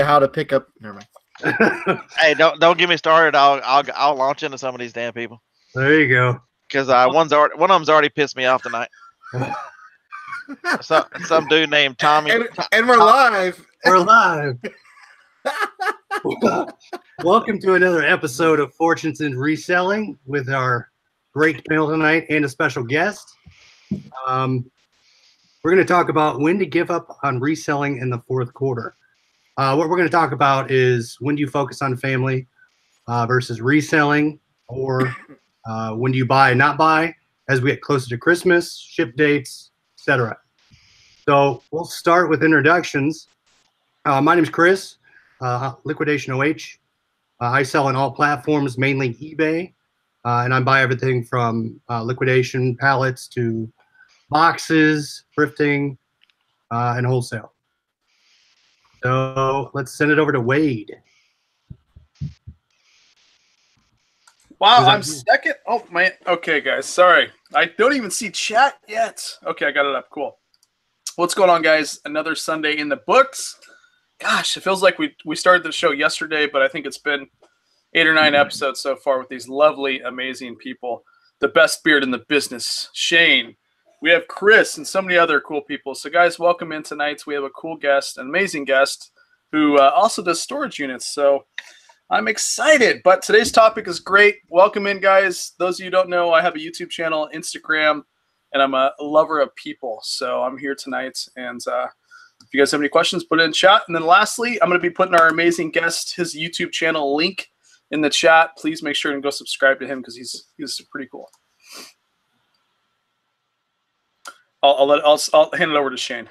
how to pick up. Never mind. Hey, don't get me started. I'll launch into some of these damn people. There you go. Because one of them's already pissed me off tonight. Some dude named Tommy. And we're live. We're live. Welcome to another episode of Fortunes in Reselling with our great panel tonight and a special guest. We're going to talk about when to give up on reselling in the fourth quarter. What we're going to talk about is when do you focus on family versus reselling, or when do you buy and not buy as we get closer to Christmas, ship dates, etc. So we'll start with introductions. My name is Chris, Liquidation OH. I sell on all platforms, mainly eBay, and I buy everything from liquidation pallets to boxes, thrifting, and wholesale. So let's send it over to Wade. Wow, I'm second. Oh, man. Okay, guys. Sorry. I don't even see chat yet. Okay, I got it up. Cool. What's going on, guys? Another Sunday in the books. Gosh, it feels like we started the show yesterday, but I think it's been 8 or 9 episodes so far with these lovely, amazing people. The best beard in the business, Shane. We have Chris and so many other cool people. So, guys, welcome in tonight. We have a cool guest, an amazing guest, who also does storage units. So I'm excited. But today's topic is great. Welcome in, guys. Those of you who don't know, I have a YouTube channel, Instagram, and I'm a lover of people. So I'm here tonight. And if you guys have any questions, put it in chat. And then lastly, I'm going to be putting our amazing guest, his YouTube channel link in the chat. Please make sure and go subscribe to him because he's pretty cool. I'll hand it over to Shane.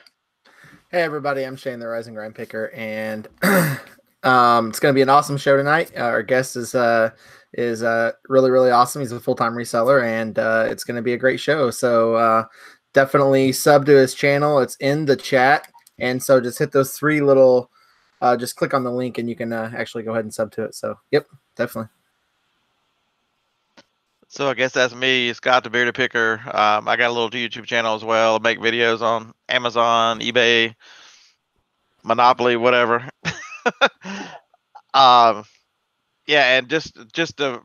Hey everybody, I'm Shane, the Rising Grind Picker, and it's going to be an awesome show tonight. Our guest is really, really awesome. He's a full-time reseller, and it's going to be a great show. So definitely sub to his channel. It's in the chat, and so just hit those 3 little, just click on the link, and you can actually go ahead and sub to it. So yep, definitely. So I guess that's me, Scott the Bearded Picker. I got a little YouTube channel as well. I make videos on Amazon, eBay, Monopoly, whatever. Yeah, and just to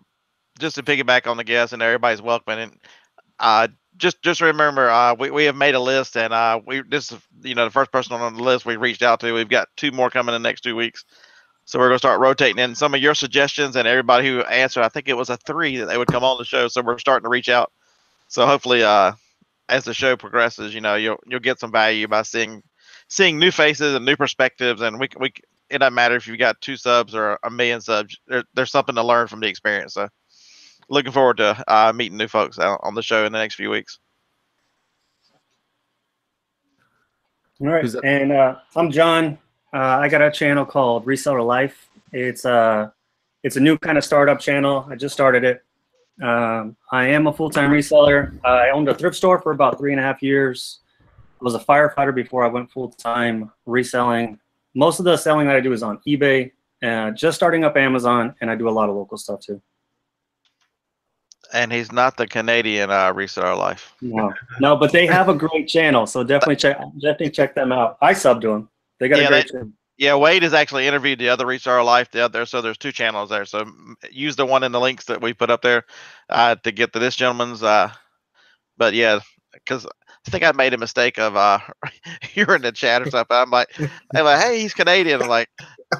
piggyback on the guests, and everybody's welcome. And just remember, we have made a list, and this is the first person on the list we reached out to. We've got 2 more coming in the next 2 weeks. So we're going to start rotating in some of your suggestions, and everybody who answered, I think it was a 3 that they would come on the show. So we're starting to reach out. So hopefully, as the show progresses, you'll get some value by seeing new faces and new perspectives. And it doesn't matter if you've got 2 subs or 1 million subs. There's something to learn from the experience. So looking forward to meeting new folks on the show in the next few weeks. All right, and I'm John. I got a channel called Reseller Life. It's a new kind of startup channel. I just started it. I am a full-time reseller. I owned a thrift store for about 3.5 years. I was a firefighter before I went full-time reselling. Most of the selling that I do is on eBay, just starting up Amazon, and I do a lot of local stuff too. And he's not the Canadian Reseller Life. No, but they have a great channel, so definitely check them out. I sub to them. They got a great channel. Yeah, Wade has actually interviewed the other Reseller Life out there, so there's 2 channels there. So use the one in the links that we put up there to get to this gentleman's. But yeah, because I think I made a mistake of you're in the chat or something. I'm like, hey, he's Canadian. I'm like,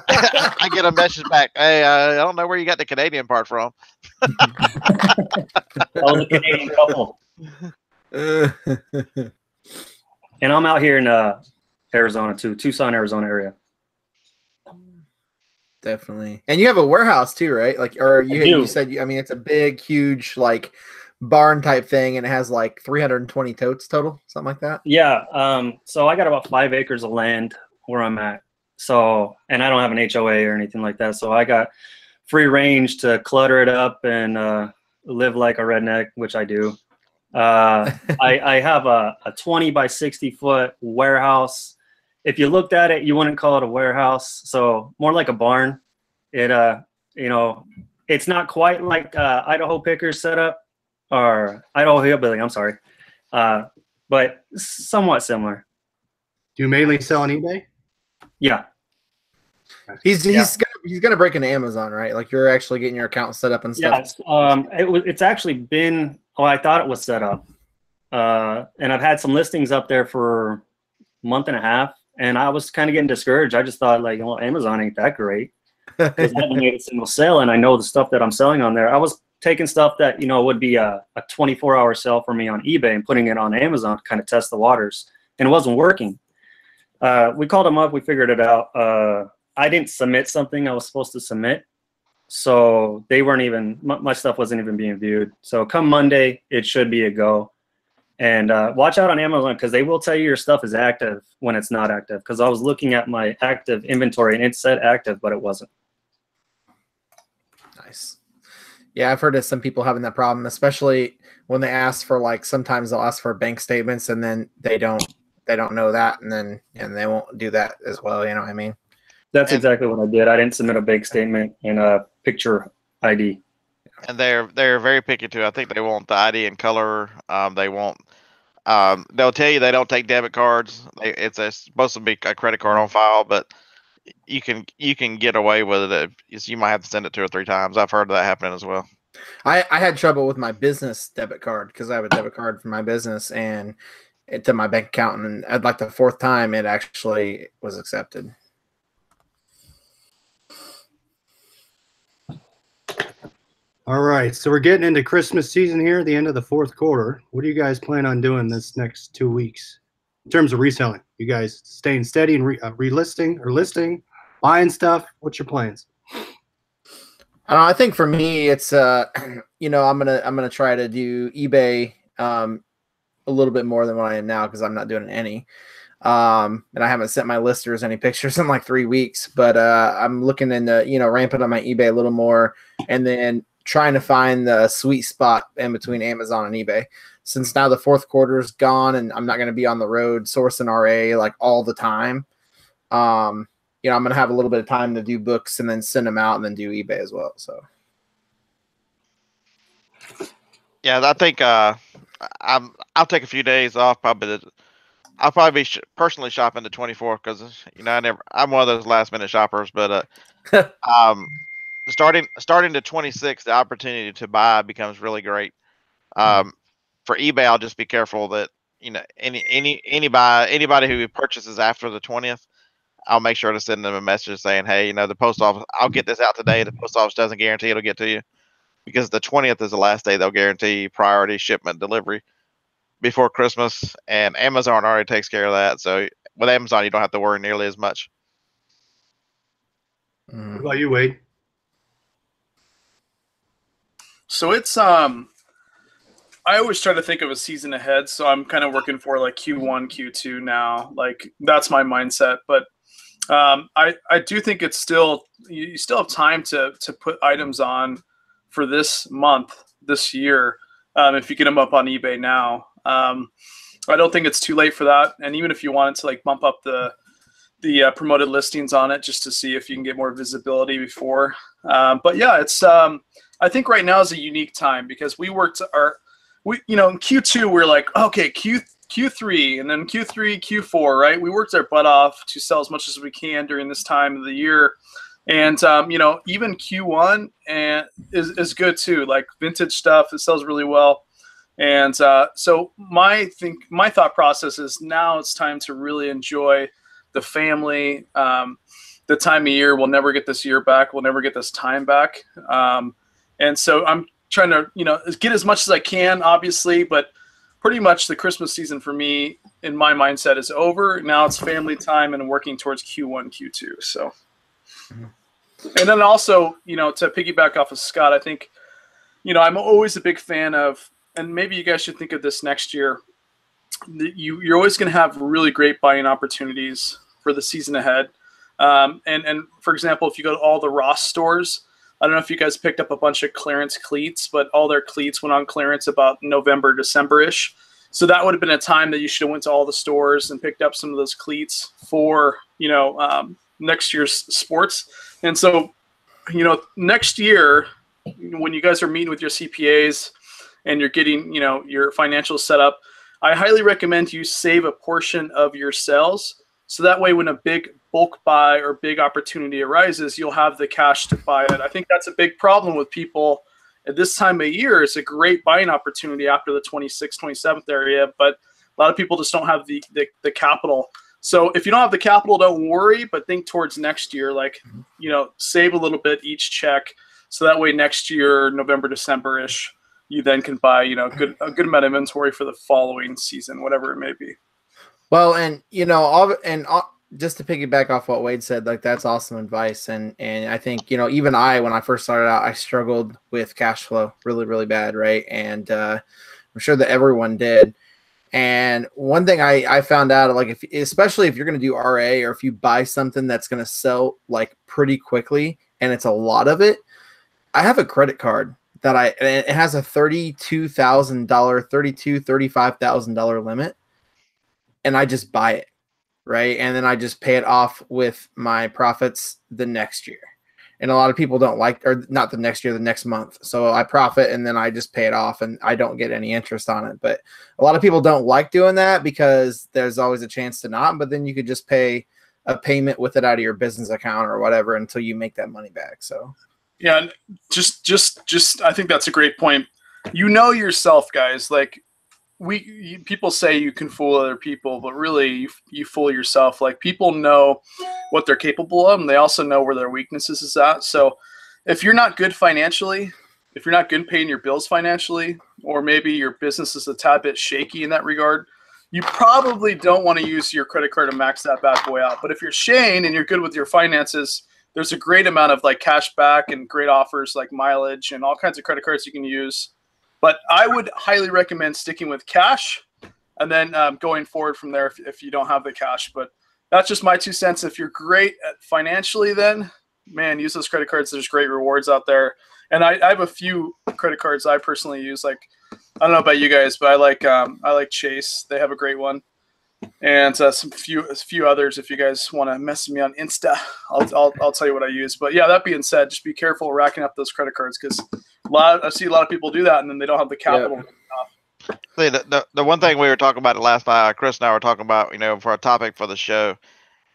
I get a message back. Hey, I don't know where you got the Canadian part from. That was a Canadian couple. And I'm out here in Arizona too, Tucson, Arizona area. Definitely. And you have a warehouse too, right? Like, or you said, I mean, it's a big, huge, like barn type thing, and it has like 320 totes total, something like that. Yeah. So I got about 5 acres of land where I'm at. So, and I don't have an HOA or anything like that. So I got free range to clutter it up and live like a redneck, which I do. I have a 20 by 60 foot warehouse. If you looked at it, you wouldn't call it a warehouse. So more like a barn. It, it's not quite like Idaho Pickers setup or Idaho Hillbilly, I'm sorry. But somewhat similar. Do you mainly sell on eBay? Yeah. He's gonna break into Amazon, right? Like you're actually getting your account set up and stuff. Yes. It's actually been. Oh, I thought it was set up, and I've had some listings up there for a month and a half, and I was kind of getting discouraged. I just thought, like, well, Amazon ain't that great because I haven't made a single sale, and I know the stuff that I'm selling on there. I was taking stuff that would be a 24-hour sale for me on eBay and putting it on Amazon to kind of test the waters, and it wasn't working. We called them up. We figured it out. I didn't submit something I was supposed to submit, so they weren't even, my stuff wasn't even being viewed. So come Monday, it should be a go. And watch out on Amazon because they will tell you your stuff is active when it's not active. Because I was looking at my active inventory and it said active, but it wasn't. Nice. Yeah, I've heard of some people having that problem, especially when they ask for, like, sometimes they'll ask for bank statements and then they don't know that, and they won't do that as well. You know what I mean? That's exactly what I did. I didn't submit a bank statement and a picture ID. And they're very picky too. I think they want the ID and color. They want. They'll tell you they don't take debit cards. It's supposed to be a credit card on file, but you can get away with it. You might have to send it 2 or 3 times. I've heard of that happening as well. I had trouble with my business debit card because I have a debit card for my business and it to my bank account, and at like the 4th time it actually was accepted. All right, so we're getting into Christmas season here, the end of the 4th quarter. What do you guys plan on doing this next 2 weeks in terms of reselling? You guys staying steady and relisting or listing, buying stuff? What's your plans? I think for me, it's I'm gonna try to do eBay a little bit more than what I am now because I'm not doing any. And I haven't sent my listers any pictures in like 3 weeks, but I'm looking into ramping up my eBay a little more, and then trying to find the sweet spot in between Amazon and eBay. Since now the 4th quarter is gone and I'm not going to be on the road sourcing RA like all the time, I'm going to have a little bit of time to do books and then send them out and then do eBay as well. So yeah, I think I'll take a few days off. I'll probably be personally shopping the 24th because I'm one of those last minute shoppers. But starting to 26, the opportunity to buy becomes really great. For eBay, I'll just be careful that anybody who purchases after the 20th, I'll make sure to send them a message saying, hey, the post office, I'll get this out today. The post office doesn't guarantee it'll get to you because the 20th is the last day they'll guarantee priority shipment delivery before Christmas, and Amazon already takes care of that. So with Amazon, you don't have to worry nearly as much. What about you, Wade? So it's I always try to think of a season ahead, so I'm kind of working for like Q1, Q2 now. Like that's my mindset. But I do think it's still you still have time to put items on for this month, this year, if you get them up on eBay now. I don't think it's too late for that. And even if you wanted to like bump up the promoted listings on it just to see if you can get more visibility before. But yeah, it's I think right now is a unique time because in Q2 we're like, okay, Q3 and then Q3, Q4, right? We worked our butt off to sell as much as we can during this time of the year. And even Q1 is good too. Like vintage stuff, it sells really well. And so my thought process is now it's time to really enjoy the family. The time of year, we'll never get this year back. We'll never get this time back. And so I'm trying to, get as much as I can, obviously, but pretty much the Christmas season for me, in my mindset, is over. Now it's family time and working towards Q1, Q2. So, and then also, to piggyback off of Scott, I think, I'm always a big fan of, and maybe you guys should think of this next year, you're always going to have really great buying opportunities for the season ahead. And for example, if you go to all the Ross stores, I don't know if you guys picked up a bunch of clearance cleats, but all their cleats went on clearance about November, December-ish. So that would have been a time that you should have went to all the stores and picked up some of those cleats for, next year's sports. And so, next year, when you guys are meeting with your CPAs and you're getting, your financial setup, I highly recommend you save a portion of your sales. So that way, when a big bulk buy or big opportunity arises, you'll have the cash to buy it. I think that's a big problem with people at this time of year. It's a great buying opportunity after the 26th, 27th area, but a lot of people just don't have the capital. So if you don't have the capital, don't worry, but think towards next year, like, save a little bit each check. So that way next year, November, December-ish, you then can buy, a good amount of inventory for the following season, whatever it may be. Well, and just to piggyback off what Wade said, like, that's awesome advice. And I think, even when I first started out, I struggled with cash flow really, really bad. Right. And I'm sure that everyone did. And one thing I found out, like, especially if you're going to do RA, or if you buy something that's going to sell like pretty quickly and it's a lot of it, I have a credit card that it has a $35,000 limit, and I just buy it. Right. And then I just pay it off with my profits the next year. And a lot of people don't like, or not the next year, the next month. So I profit and then I just pay it off and I don't get any interest on it. But a lot of people don't like doing that because there's always a chance to not, but then you could just pay a payment with it out of your business account or whatever until you make that money back. So yeah, just I think that's a great point. Yourself, guys, like, people say you can fool other people, but really you fool yourself. Like, people know what they're capable of, and they also know where their weaknesses is at. So if you're not good financially, if you're not good paying your bills financially, or maybe your business is a tad bit shaky in that regard, you probably don't want to use your credit card to max that bad boy out. But if you're Shane and you're good with your finances, there's a great amount of like cash back and great offers like mileage and all kinds of credit cards you can use. But I would highly recommend sticking with cash and then going forward from there if you don't have the cash. But that's just my 2 cents. If you're great at financially, then, man, use those credit cards. There's great rewards out there. And I have a few credit cards I personally use. Like, I don't know about you guys, but I like Chase. They have a great one. And a few others. If you guys want to message me on Insta, I'll tell you what I use. But yeah, that being said, just be careful racking up those credit cards, because I see a lot of people do that and then they don't have the capital. See, the one thing we were talking about last night, Chris and I were talking about, for a topic for the show,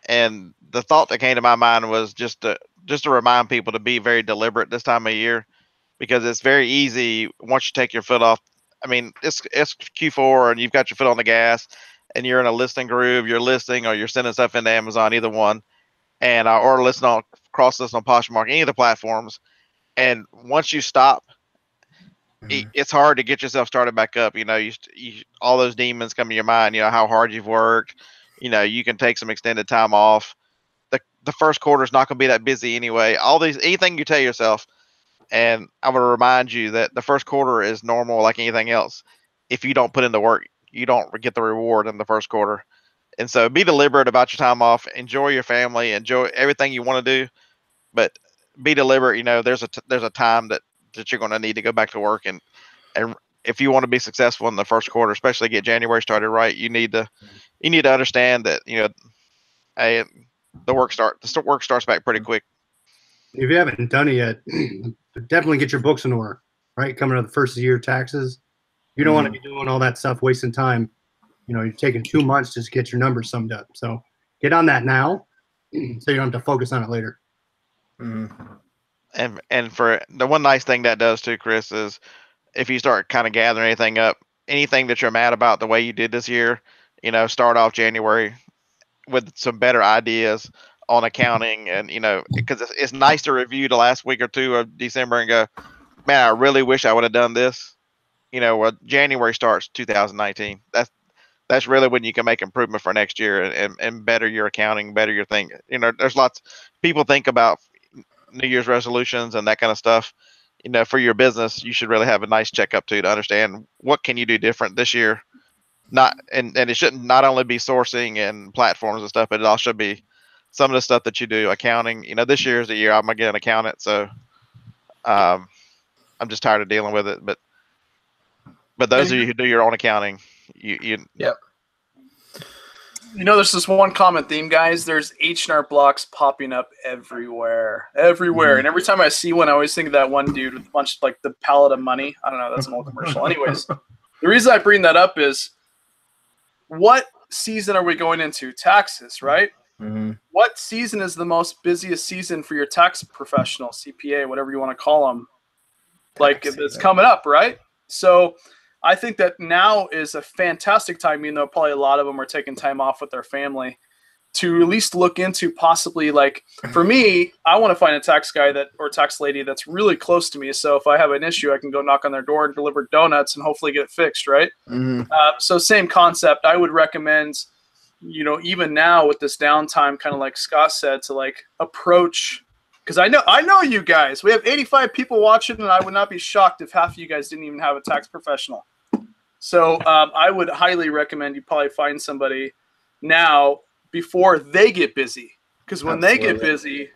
and the thought that came to my mind was just to remind people to be very deliberate this time of year, because it's very easy once you take your foot off. I mean, it's Q4 and you've got your foot on the gas, and you're in a listing groove, you're listing or you're sending stuff into Amazon, either one, and or listing on cross-listing on Poshmark, any of the platforms. And once you stop, it's hard to get yourself started back up. You all those demons come to your mind, how hard you've worked. You can take some extended time off. The first quarter is not going to be that busy anyway. Anything you tell yourself, and I would remind you that the first quarter is normal like anything else. If you don't put in the work, you don't get the reward in the first quarter. And so be deliberate about your time off. Enjoy your family. Enjoy everything you want to do, but be deliberate. There's a time that you're going to need to go back to work, and if you want to be successful in the first quarter, especially get January started right, you need to understand that the work starts back pretty quick. If you haven't done it yet, definitely get your books in order. Right, coming to the first of the year taxes, you don't want to be doing all that stuff, wasting time. You're taking 2 months just to get your numbers summed up. So get on that now, so you don't have to focus on it later. And for the one nice thing that does too, Chris, is if you start kind of gathering anything up, anything that you're mad about the way you did this year, start off January with some better ideas on accounting, and because it's nice to review the last week or two of December and go, man, I really wish I would have done this. When January starts 2019, that's really when you can make improvement for next year and better your accounting, better your thing. There's lots people think about New Year's resolutions and that kind of stuff. For your business, you should really have a nice checkup to understand what can you do different this year. And it shouldn't not only be sourcing and platforms and stuff, but it also should be some of the stuff that you do, accounting. This year is the year I'm gonna get an accountant, so I'm just tired of dealing with it. But those of you who do your own accounting, Yep. There's this one common theme, guys. There's H&R blocks popping up everywhere. And every time I see one, I always think of that one dude with a bunch of, like, the pallet of money. I don't know. That's an old commercial. Anyways, the reason I bring that up is, what season are we going into? Taxes, right? What season is the most busiest season for your tax professional, CPA, whatever you want to call them? Like it's coming up, right? So I think that now is a fantastic time, even though probably a lot of them are taking time off with their family, to at least look into possibly, like, for me, I want to find a tax guy or tax lady that's really close to me. So if I have an issue, I can go knock on their door and deliver donuts and hopefully get it fixed, right? So same concept. I would recommend, even now with this downtime, kind of like Scott said, to like approach, because I know you guys. We have 85 people watching, and I would not be shocked if half of you guys didn't even have a tax professional. So I would highly recommend you probably find somebody now before they get busy, because when they get busy,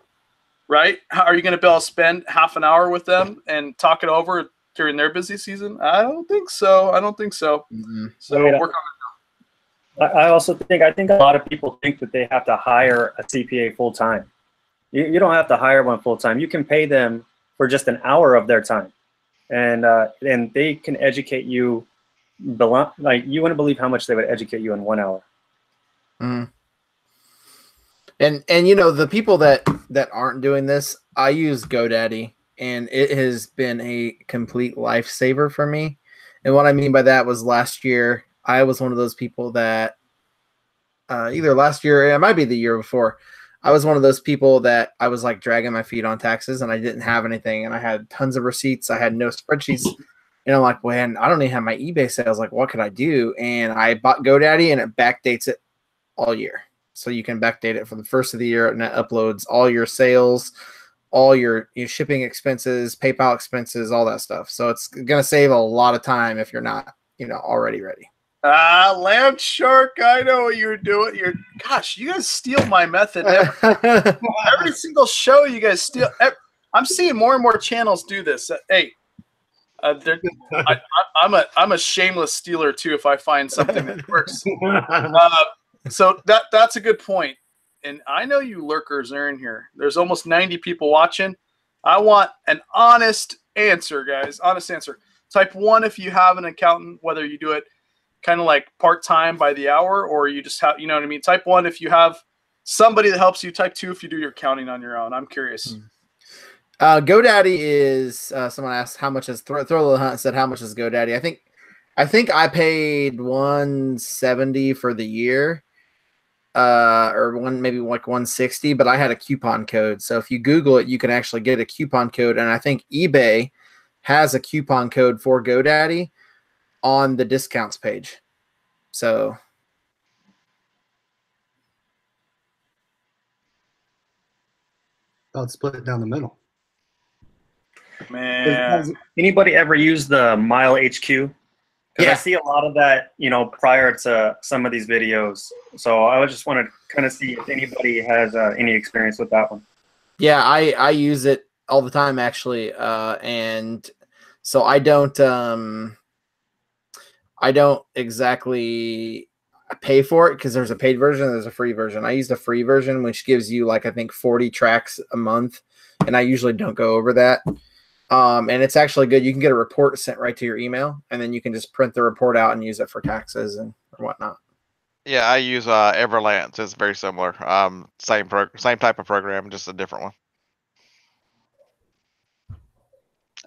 right, how are you going to be able to spend half an hour with them and talk it over during their busy season? I don't think so. So work on it. I think a lot of people think that they have to hire a CPA full time. You don't have to hire one full time. You can pay them for just an hour of their time, and they can educate you. Like, you wouldn't believe how much they would educate you in 1 hour. And the people that aren't doing this, I use GoDaddy, and it has been a complete lifesaver for me. And what I mean by that was last year, I was one of those people that either last year, it might be the year before, I was one of those people that I was like dragging my feet on taxes, and I didn't have anything, and I had tons of receipts. I had no spreadsheets. And I'm like, man, I don't even have my eBay sales. Like, what could I do? And I bought GoDaddy, and it backdates it all year. So you can backdate it for the first of the year, and it uploads all your sales, all your shipping expenses, PayPal expenses, all that stuff. So it's going to save a lot of time if you're not, already ready. Lamb Shark, I know what you're doing. Gosh, you guys steal my method. Every single show you guys steal. I'm seeing more and more channels do this. Hey, I'm a shameless stealer too if I find something that works. So that's a good point. And I know you lurkers are in here. There's almost 90 people watching. I want an honest answer, guys. Honest answer. Type 1 if you have an accountant, whether you do it kind of like part-time by the hour, or you just have, you know what I mean? Type 1 if you have somebody that helps you. Type 2 if you do your accounting on your own. I'm curious. GoDaddy is, someone asked how much is, Throw a Little Hunt said, how much is GoDaddy? I think I paid $170 for the year. Or maybe like $160, but I had a coupon code. So if you Google it, you can actually get a coupon code. And I think eBay has a coupon code for GoDaddy on the discounts page. So I'll split it down the middle. Man, Has anybody ever used the Mile HQ? Because I see a lot of that, prior to some of these videos. So I just wanted to kind of see if anybody has any experience with that one. Yeah, I use it all the time, actually. And so I don't exactly pay for it, because there's a paid version and there's a free version. I use the free version, which gives you I think 40 tracks a month. And I usually don't go over that. And it's actually good. You can get a report sent right to your email, and then you can just print the report out and use it for taxes and whatnot. Yeah, I use Everlance. It's very similar. Same type of program, just a different one.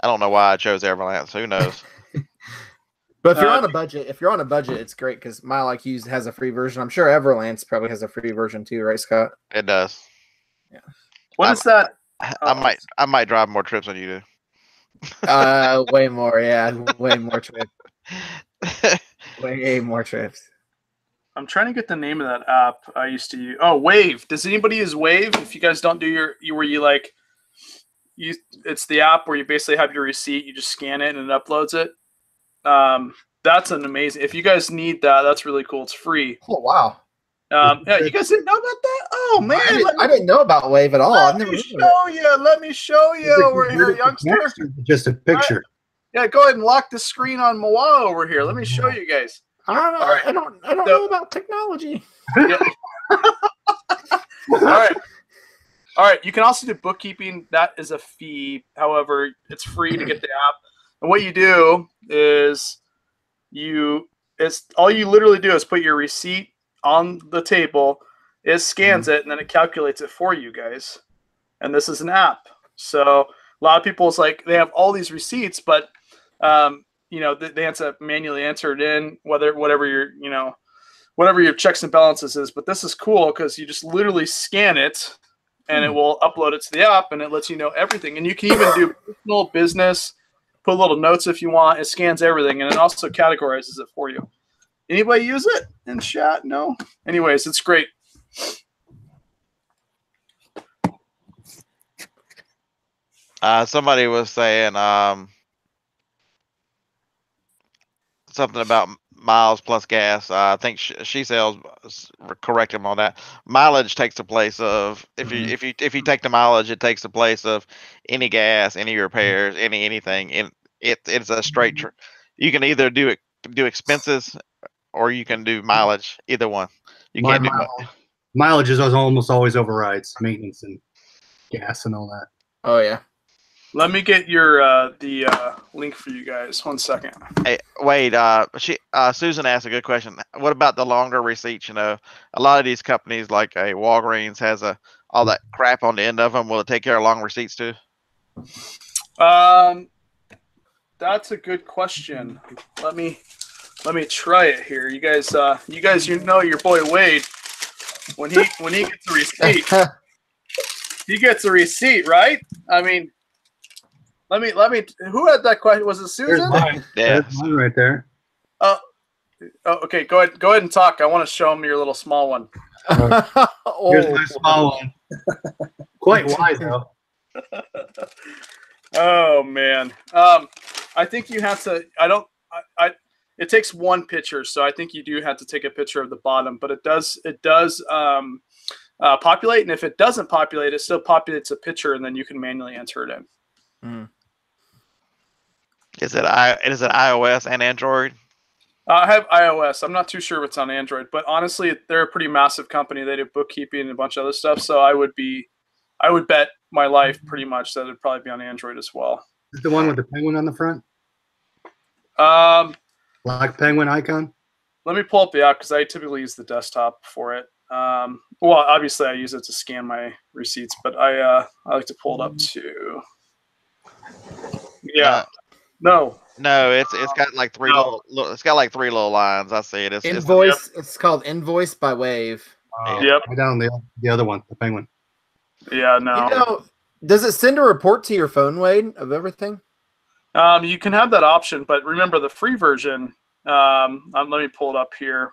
I don't know why I chose Everlance. Who knows? But if you're on a budget, it's great, because MileIQ has a free version. I'm sure Everlance probably has a free version too, right, Scott? It does. Yeah. What is that? I might drive more trips than you do. Way more. Yeah, way more trips. Way more trips. I'm trying to get the name of that app I used to use. Oh, Wave. Does anybody use Wave? If you guys don't do it's the app where you basically have your receipt, you just scan it and it uploads it. That's an amazing. If you guys need that, that's really cool. It's free. Oh wow. Yeah, you guys didn't know about that? Oh man, I didn't know about Wave at all. Let me show you over here, youngster. Just a picture. Yeah, go ahead and lock the screen on Moa over here. Let me show you guys. I don't know. Right. I don't know about technology. Yeah. All right. You can also do bookkeeping. That is a fee. However, it's free to get the app. And what you do is all you literally do is put your receipt on the table, It scans it, and then it calculates it for you guys. And this is an app. So a lot of people, it's like they have all these receipts, but you know, they have to manually enter it in, whatever your, you know, whatever your checks and balances is. But this is cool because you just literally scan it, and it will upload it to the app, and it lets you know everything. And you can even do personal, business, put little notes if you want. It scans everything, and it also categorizes it for you. Anybody use it in chat? No? Anyways, it's great. Somebody was saying something about miles plus gas. I think she sells. Correct him on that. Mileage takes the place of if you take the mileage, it takes the place of any gas, any repairs, anything. And it's a straight. You can either do expenses or you can do mileage. Either one. You can't do mileage is almost always overrides maintenance and gas and all that. Oh yeah. Let me get your the link for you guys. 1 second. Hey, wait. Susan asked a good question. What about the longer receipts? You know, a lot of these companies, like a Walgreens, has all that crap on the end of them. Will it take care of long receipts too? That's a good question. Let me try it here. You guys, you know your boy Wade when he gets a receipt, he gets a receipt, right? I mean. Let me. Who had that question? Was it Susan? There's mine. Yeah, there's mine right there. Oh, okay. Go ahead and talk. I want to show him your little small one. Here's my small one. Quite wide though. Oh man. I think you have to. It takes one picture, so I think you do have to take a picture of the bottom. But it does populate, and if it doesn't populate, it still populates a picture, and then you can manually enter it in. Mm. Is it iOS and Android? I have iOS. I'm not too sure what's on Android, but honestly, they're a pretty massive company. They do bookkeeping and a bunch of other stuff. So I would bet my life pretty much that it'd probably be on Android as well. Is it the one with the penguin on the front? Black penguin icon? Let me pull up the app because I typically use the desktop for it. Well, obviously I use it to scan my receipts, but I like to pull it up too. Yeah. No, it's got like three little lines. I see it. It's called Invoice by Wave. Yep. Right down the other one, the penguin. Yeah, no. You know, does it send a report to your phone, Wade, of everything? You can have that option, but remember the free version. Let me pull it up here.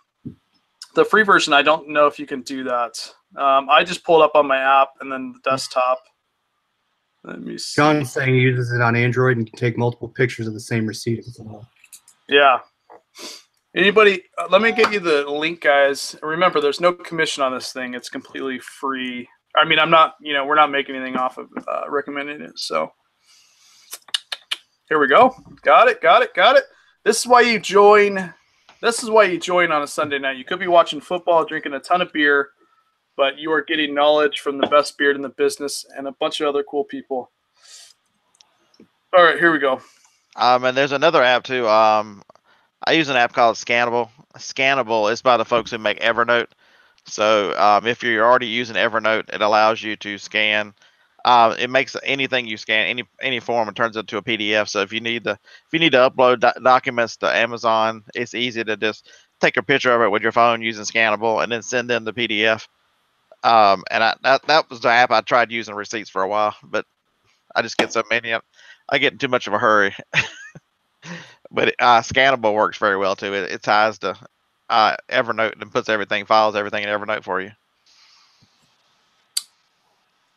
The free version, I don't know if you can do that. I just pulled up on my app and then the desktop. Let me see. John's saying he uses it on Android and can take multiple pictures of the same receipt. Yeah. Anybody? Let me get you the link, guys. Remember, there's no commission on this thing. It's completely free. I mean, I'm not. You know, we're not making anything off of recommending it. So here we go. Got it. This is why you join. This is why you join on a Sunday night. You could be watching football, drinking a ton of beer, but you are getting knowledge from the best beard in the business and a bunch of other cool people. All right, here we go. And there's another app too. I use an app called Scannable. Scannable is by the folks who make Evernote. So if you're already using Evernote, it allows you to scan. It makes anything you scan, any form, and turns it into a PDF. So if you need to upload documents to Amazon, it's easy to just take a picture of it with your phone using Scannable and then send in the PDF. And that was the app I tried using receipts for a while, but I just get so many. I get in too much of a hurry. But Scannable works very well too. It ties to Evernote and puts files everything in Evernote for you.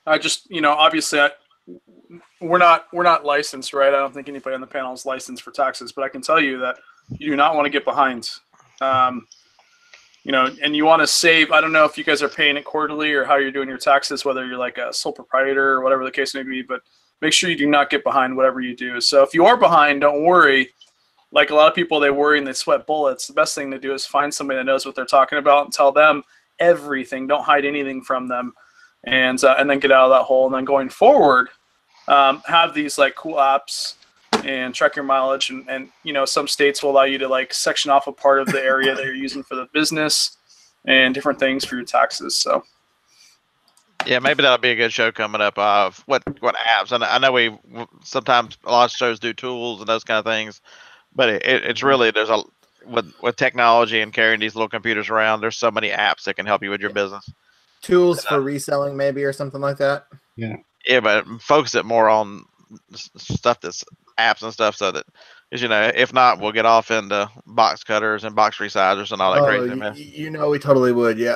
I just, obviously we're not licensed, right? I don't think anybody on the panel is licensed for taxes, but I can tell you that you do not want to get behind. And you want to save. I don't know if you guys are paying it quarterly or how you're doing your taxes, whether you're like a sole proprietor or whatever the case may be, but make sure you do not get behind whatever you do. So if you are behind, don't worry. Like a lot of people, they worry and they sweat bullets. The best thing to do is find somebody that knows what they're talking about and tell them everything. Don't hide anything from them, and then get out of that hole. And then going forward, have these like cool apps and track your mileage. And some states will allow you to like section off a part of the area that you're using for the business. and different things for your taxes. So Yeah, maybe that'll be a good show coming up. Of what apps? And I know we sometimes a lot of shows do tools and those kind of things, but it's really there's a with technology and carrying these little computers around. There's so many apps that can help you with your business. Tools for reselling, maybe, or something like that. Yeah. Yeah, but focus it more on stuff that's apps and stuff, so that, because if not, we'll get off into box cutters and box resizers and all that crazy mess. We totally would. Yeah.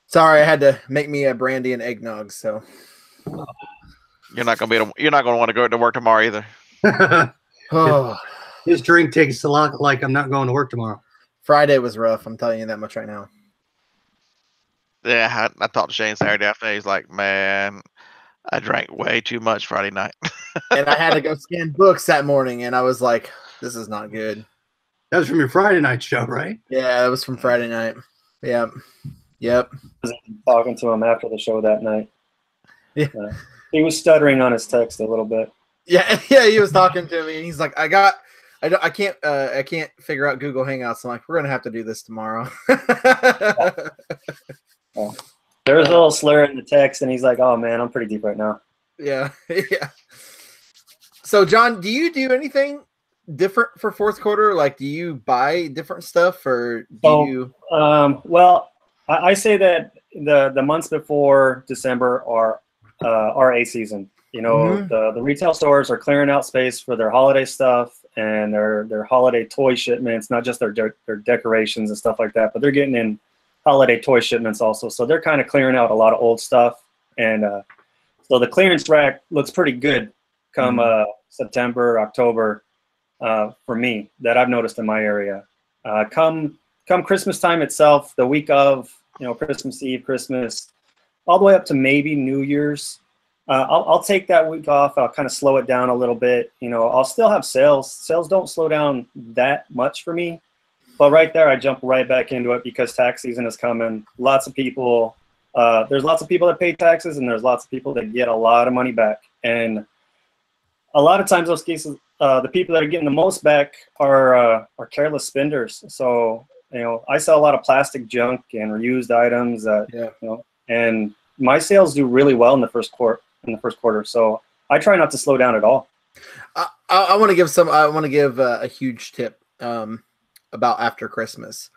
Sorry, I had to make me a brandy and eggnog. So You're not gonna want to go to work tomorrow either. oh, His drink takes a lot like I'm not going to work tomorrow. Friday was rough. I'm telling you that much right now. Yeah, I talked to Shane Saturday afternoon. He's like, man, I drank way too much Friday night. And I had to go scan books that morning, and I was like, this is not good. That was from your Friday night show, right? Yeah, that was from Friday night. Yep. Talking to him after the show that night. Yeah. He was stuttering on his text a little bit. Yeah, he was talking to me, and he's like, I can't figure out Google Hangouts. I'm like, we're gonna have to do this tomorrow. There was a little slur in the text, and he's like, "Oh man, I'm pretty deep right now." Yeah. So, John, do you do anything different for fourth quarter? Like, do you buy different stuff, or do you? Well, I say that the months before December are RA season. The retail stores are clearing out space for their holiday stuff and their holiday toy shipments, not just their decorations and stuff like that, but they're getting in holiday toy shipments also. So they're kind of clearing out a lot of old stuff. And so the clearance rack looks pretty good come September, October for me, that I've noticed in my area. Come Christmas time itself, the week of, Christmas Eve, Christmas, all the way up to maybe New Year's, I'll take that week off. I'll kind of slow it down a little bit. I'll still have sales. Sales don't slow down that much for me. But right there, I jump right back into it because tax season is coming. Lots of people, there's lots of people that pay taxes, and there's lots of people that get a lot of money back. And a lot of times, those cases, the people that are getting the most back are careless spenders. So, I sell a lot of plastic junk and reused items. And my sales do really well in the first quarter. So I try not to slow down at all. I want to give a huge tip about after Christmas.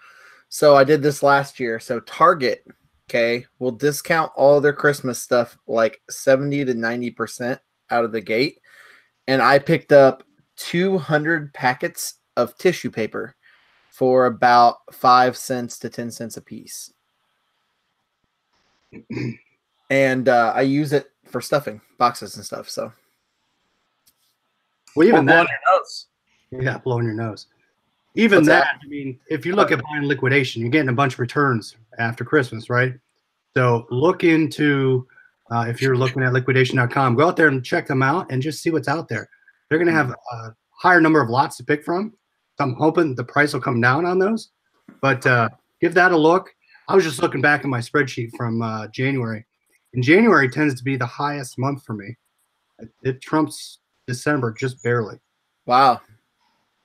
So I did this last year. So Target, will discount all their Christmas stuff like 70 to 90% out of the gate. And I picked up 200 packets of tissue paper for about 5 cents to 10 cents a piece. And I use it for stuffing boxes and stuff. So, well, even blowing your nose. Yeah, blowing your nose. Even that, I mean, if you look at buying liquidation, you're getting a bunch of returns after Christmas, right? So look into, if you're looking at liquidation.com, go out there and check them out and just see what's out there. They're going to have a higher number of lots to pick from. So I'm hoping the price will come down on those. But give that a look. I was just looking back at my spreadsheet from January. And January tends to be the highest month for me. It trumps December just barely. Wow.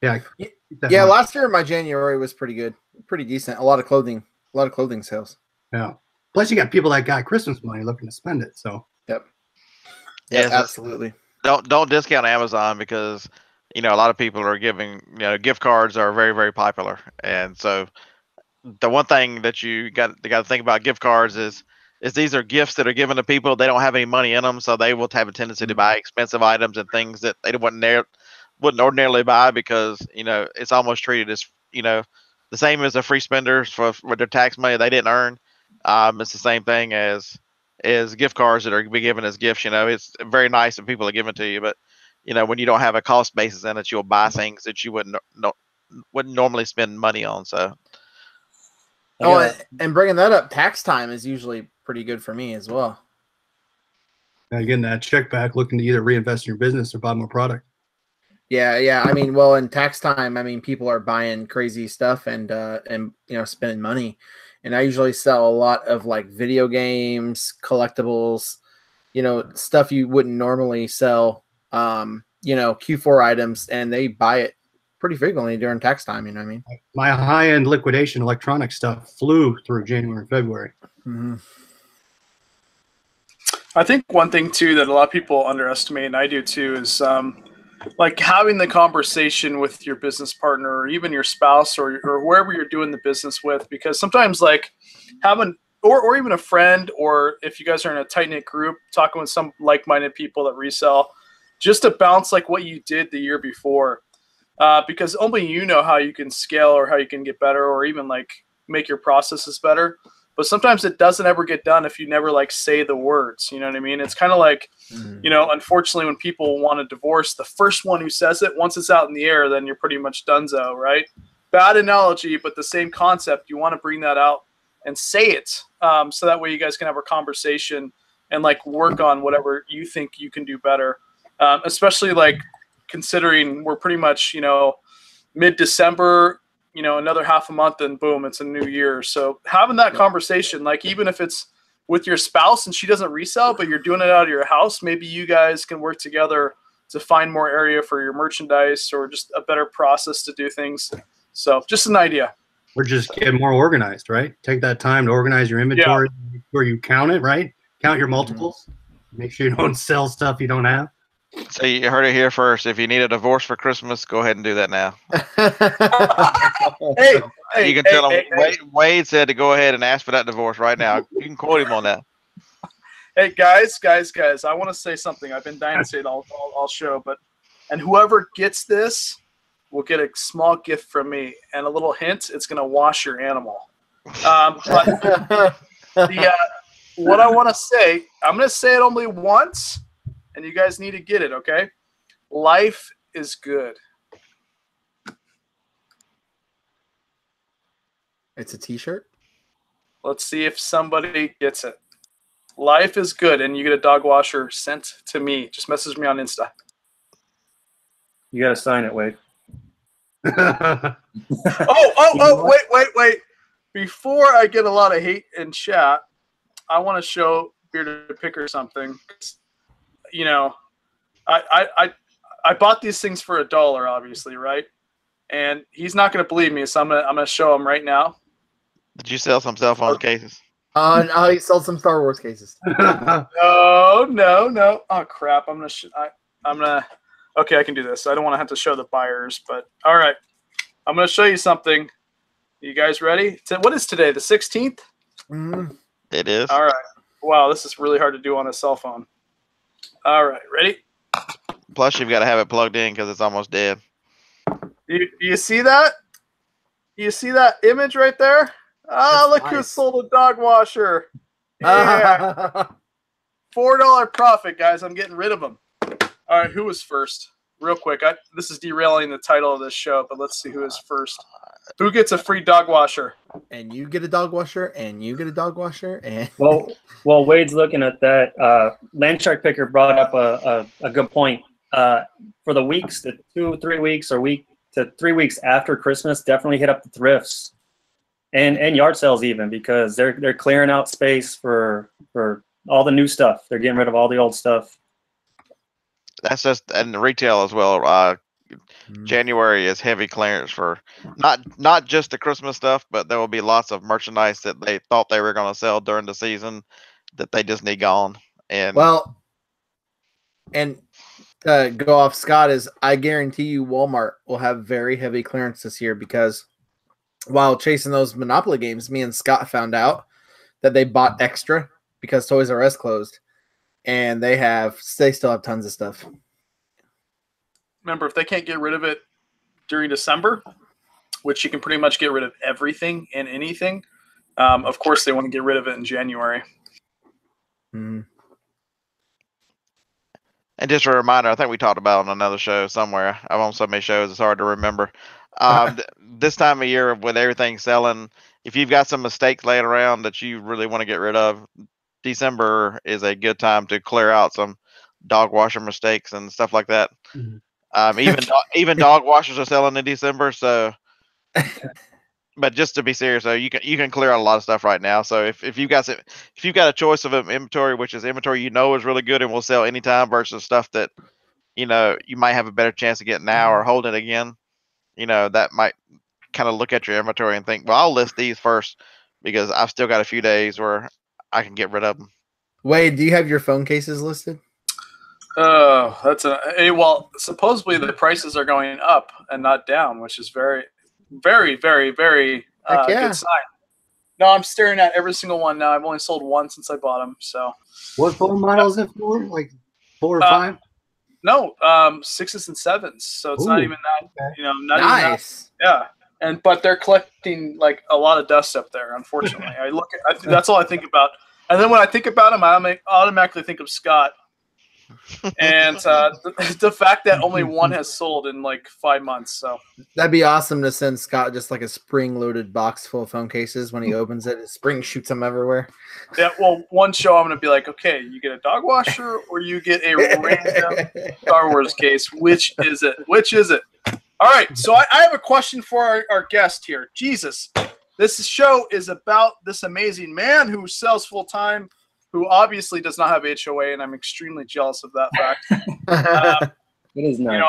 Yeah. Yeah, last year my January was pretty good, pretty decent. A lot of clothing sales. Yeah. Plus, you got people that got Christmas money looking to spend it. So. Yep. Yeah, absolutely. Don't discount Amazon because a lot of people are giving gift cards are very, very popular, and so the one thing that you got to think about gift cards is these are gifts that are given to people. They don't have any money in them, so they will have a tendency to buy expensive items and things that they wouldn't ordinarily buy because it's almost treated as the same as the free spenders with their tax money they didn't earn. It's the same thing as gift cards that are be given as gifts. It's very nice when people are given to you, but when you don't have a cost basis in it, you'll buy things that you wouldn't normally spend money on. So. Oh, and bringing that up, tax time is usually pretty good for me as well. Again, that check back looking to either reinvest in your business or buy more product. Yeah. I mean, well, in tax time, I mean, people are buying crazy stuff and spending money. And I usually sell a lot of like video games, collectibles, stuff you wouldn't normally sell, Q4 items, and they buy it pretty frequently during tax time. You know what I mean? My high-end liquidation electronic stuff flew through January and February. Mm-hmm. I think one thing too that a lot of people underestimate, and I do too, is like having the conversation with your business partner or even your spouse or wherever you're doing the business with, because sometimes like having or even a friend, or if you guys are in a tight-knit group talking with some like-minded people that resell, just to bounce like what you did the year before, because only you know how you can scale or how you can get better or even like make your processes better. But sometimes it doesn't ever get done if you never like say the words. You know what I mean? It's kind of like, you know, unfortunately, when people want a divorce, the first one who says it, once it's out in the air, then you're pretty much donezo, right? Bad analogy, but the same concept. You want to bring that out and say it, so that way you guys can have a conversation and like work on whatever you think you can do better. Especially like considering we're pretty much, you know, mid-December, you know, another half a month and boom, it's a new year. So having that conversation, like even if it's with your spouse and she doesn't resell, but you're doing it out of your house, maybe you guys can work together to find more area for your merchandise or just a better process to do things. So just an idea. Or just get more organized, right? Take that time to organize your inventory where you count it, right? Count your multiples. Make sure you don't sell stuff you don't have. So you heard it here first. If you need a divorce for Christmas, go ahead and do that now. Hey, you can tell him. Wade said to go ahead and ask for that divorce right now. You can quote him on that. Hey, guys, I want to say something. I've been dying to say it all show, and whoever gets this will get a small gift from me and a little hint. It's going to wash your animal. But what I want to say, I'm going to say it only once, and you guys need to get it, okay? Life is good. It's a t-shirt. Let's see if somebody gets it. Life is good, and you get a dog washer sent to me. Just message me on Insta. You got to sign it, Wade. Wait. Before I get a lot of hate in chat, I want to show Bearded Picker something. You know, I bought these things for $1, obviously, right? And he's not going to believe me, so I'm gonna show him right now. Did you sell some cell phone cases? No, he sold some Star Wars cases. No. Oh crap! I'm gonna. Okay, I can do this. I don't want to have to show the buyers, but all right. I'm gonna show you something. You guys ready? What is today? The 16th? Mm-hmm. It is. All right. Wow, this is really hard to do on a cell phone. All right, ready? Plus, you've got to have it plugged in because it's almost dead. You see that? You see that image right there? Ah, look who sold a dog washer. Yeah. $4 profit, guys. I'm getting rid of them. All right, who was first? Real quick. This is derailing the title of this show, but let's see who is first. Who gets a free dog washer? And you get a dog washer, and you get a dog washer, and well, Wade's looking at that. Landshark Picker brought up a good point. For the weeks, the 2-3 weeks or week to 3 weeks after Christmas, definitely hit up the thrifts and yard sales even, because they're clearing out space for all the new stuff. They're getting rid of all the old stuff. That's just, and the retail as well. January is heavy clearance for not just the Christmas stuff, but there will be lots of merchandise that they thought they were going to sell during the season that they just need gone. And go off Scott, is I guarantee you Walmart will have very heavy clearance this year, because while chasing those Monopoly games, me and Scott found out that they bought extra because Toys R Us closed, and they still have tons of stuff. Remember, if they can't get rid of it during December, which you can pretty much get rid of everything and anything, of course they want to get rid of it in January. Mm-hmm. And just a reminder, I think we talked about on another show somewhere. I'm on so many shows, it's hard to remember. This time of year, with everything selling, if you've got some mistakes laying around that you really want to get rid of, December is a good time to clear out some dog washer mistakes and stuff like that. Mm-hmm. Even dog washers are selling in December. So, but just to be serious, though, you can clear out a lot of stuff right now. So if you've got a choice of inventory, which is inventory is really good and will sell anytime, versus stuff that you might have a better chance of getting now or holding it again, that might kind of look at your inventory and think, well, I'll list these first because I've still got a few days where I can get rid of them. Wade, do you have your phone cases listed? Oh, well, supposedly the prices are going up and not down, which is very, very, very, very good sign. No, I'm staring at every single one now. I've only sold one since I bought them. So, what phone model is it for? Like 4 or 5? No, 6s and 7s. So it's not even that. Not nice. Even that. Yeah, but they're collecting like a lot of dust up there. Unfortunately, that's all I think about. And then when I think about them, I automatically think of Scott. And the fact that only one has sold in like 5 months. So that'd be awesome to send Scott just like a spring-loaded box full of phone cases. When he opens it, his spring shoots them everywhere. Yeah, well, one show I'm gonna be like, okay, you get a dog washer or you get a random Star Wars case. Which is it? Which is it? All right, so I have a question for our guest here. Jesus, this show is about this amazing man who sells full time, who obviously does not have HOA, and I'm extremely jealous of that fact. It is nice.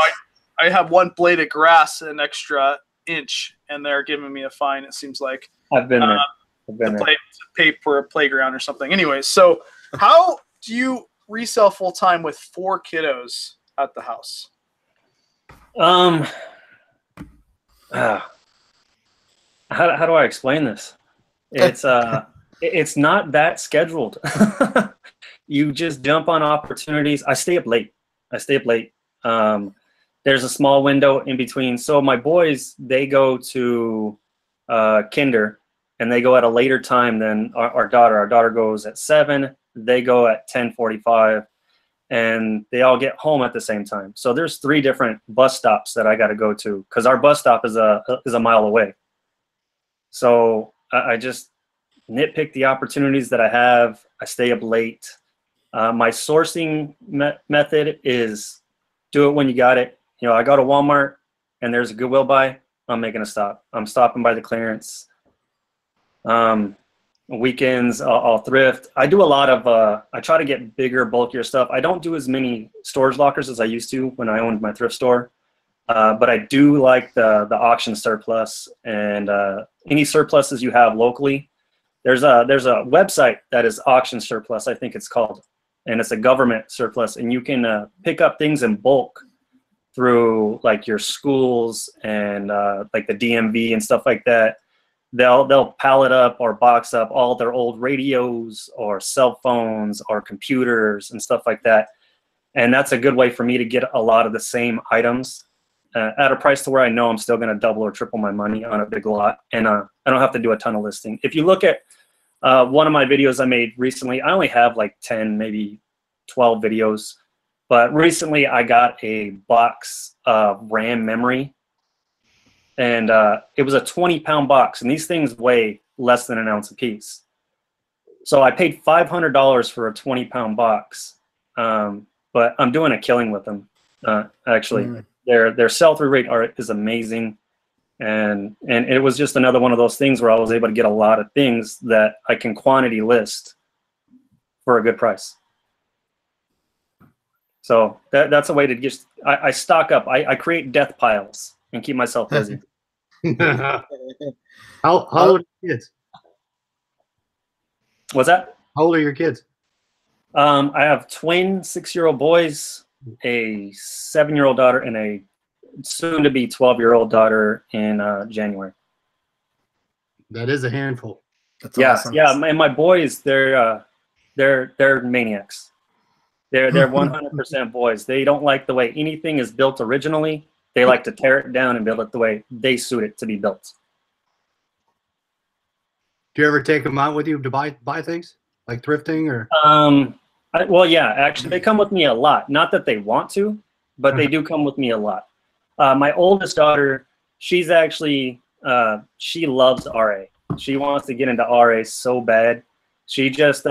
I have one blade of grass an extra inch, and they're giving me a fine, it seems like. I've been there. To pay for a playground or something. Anyways, so how do you resell full-time with 4 kiddos at the house? How do I explain this? It's it's not that scheduled. You just jump on opportunities. I stay up late. There's a small window in between. So my boys, they go to kinder, and they go at a later time than our daughter. Our daughter goes at 7. They go at 10:45, and they all get home at the same time. So there's 3 different bus stops that I got to go to because our bus stop is a mile away. So I just nitpick the opportunities that I have. I stay up late. My sourcing method is do it when you got it. I go to Walmart and there's a Goodwill buy. I'm making a stop. I'm stopping by the clearance. Weekends, I'll thrift. I do a lot of, I try to get bigger, bulkier stuff. I don't do as many storage lockers as I used to when I owned my thrift store. But I do like the auction surplus and any surpluses you have locally. There's a website that is auction surplus, I think it's called, and it's a government surplus, and you can pick up things in bulk through like your schools and like the DMV and stuff like that. They'll pallet up or box up all their old radios or cell phones or computers and stuff like that, and that's a good way for me to get a lot of the same items at a price to where I know I'm still going to double or triple my money on a big lot, and I don't have to do a ton of listing. If you look at one of my videos I made recently, I only have like 10, maybe 12 videos, but recently I got a box of RAM memory, and it was a 20-pound box, and these things weigh less than an ounce a piece. So I paid $500 for a 20-pound box, but I'm doing a killing with them, actually. Their sell-through rate is amazing, and it was just another one of those things where I was able to get a lot of things that I can quantity list for a good price. So that's a way to just I stock up. I create death piles and keep myself busy. How old are your kids? What's that? How old are your kids? I have twin 6-year-old boys, a 7-year-old daughter, and a soon-to-be 12-year-old daughter in January. That is a handful. That's awesome. Yeah. And my boys, they're maniacs. They're 100% boys. They don't like the way anything is built originally. They like to tear it down and build it the way they suit it to be built. Do you ever take them out with you to buy things like thrifting or? Well, yeah, actually, they come with me a lot. Not that they want to, but they do come with me a lot. My oldest daughter, she's actually, she loves RA. She wants to get into RA so bad. She just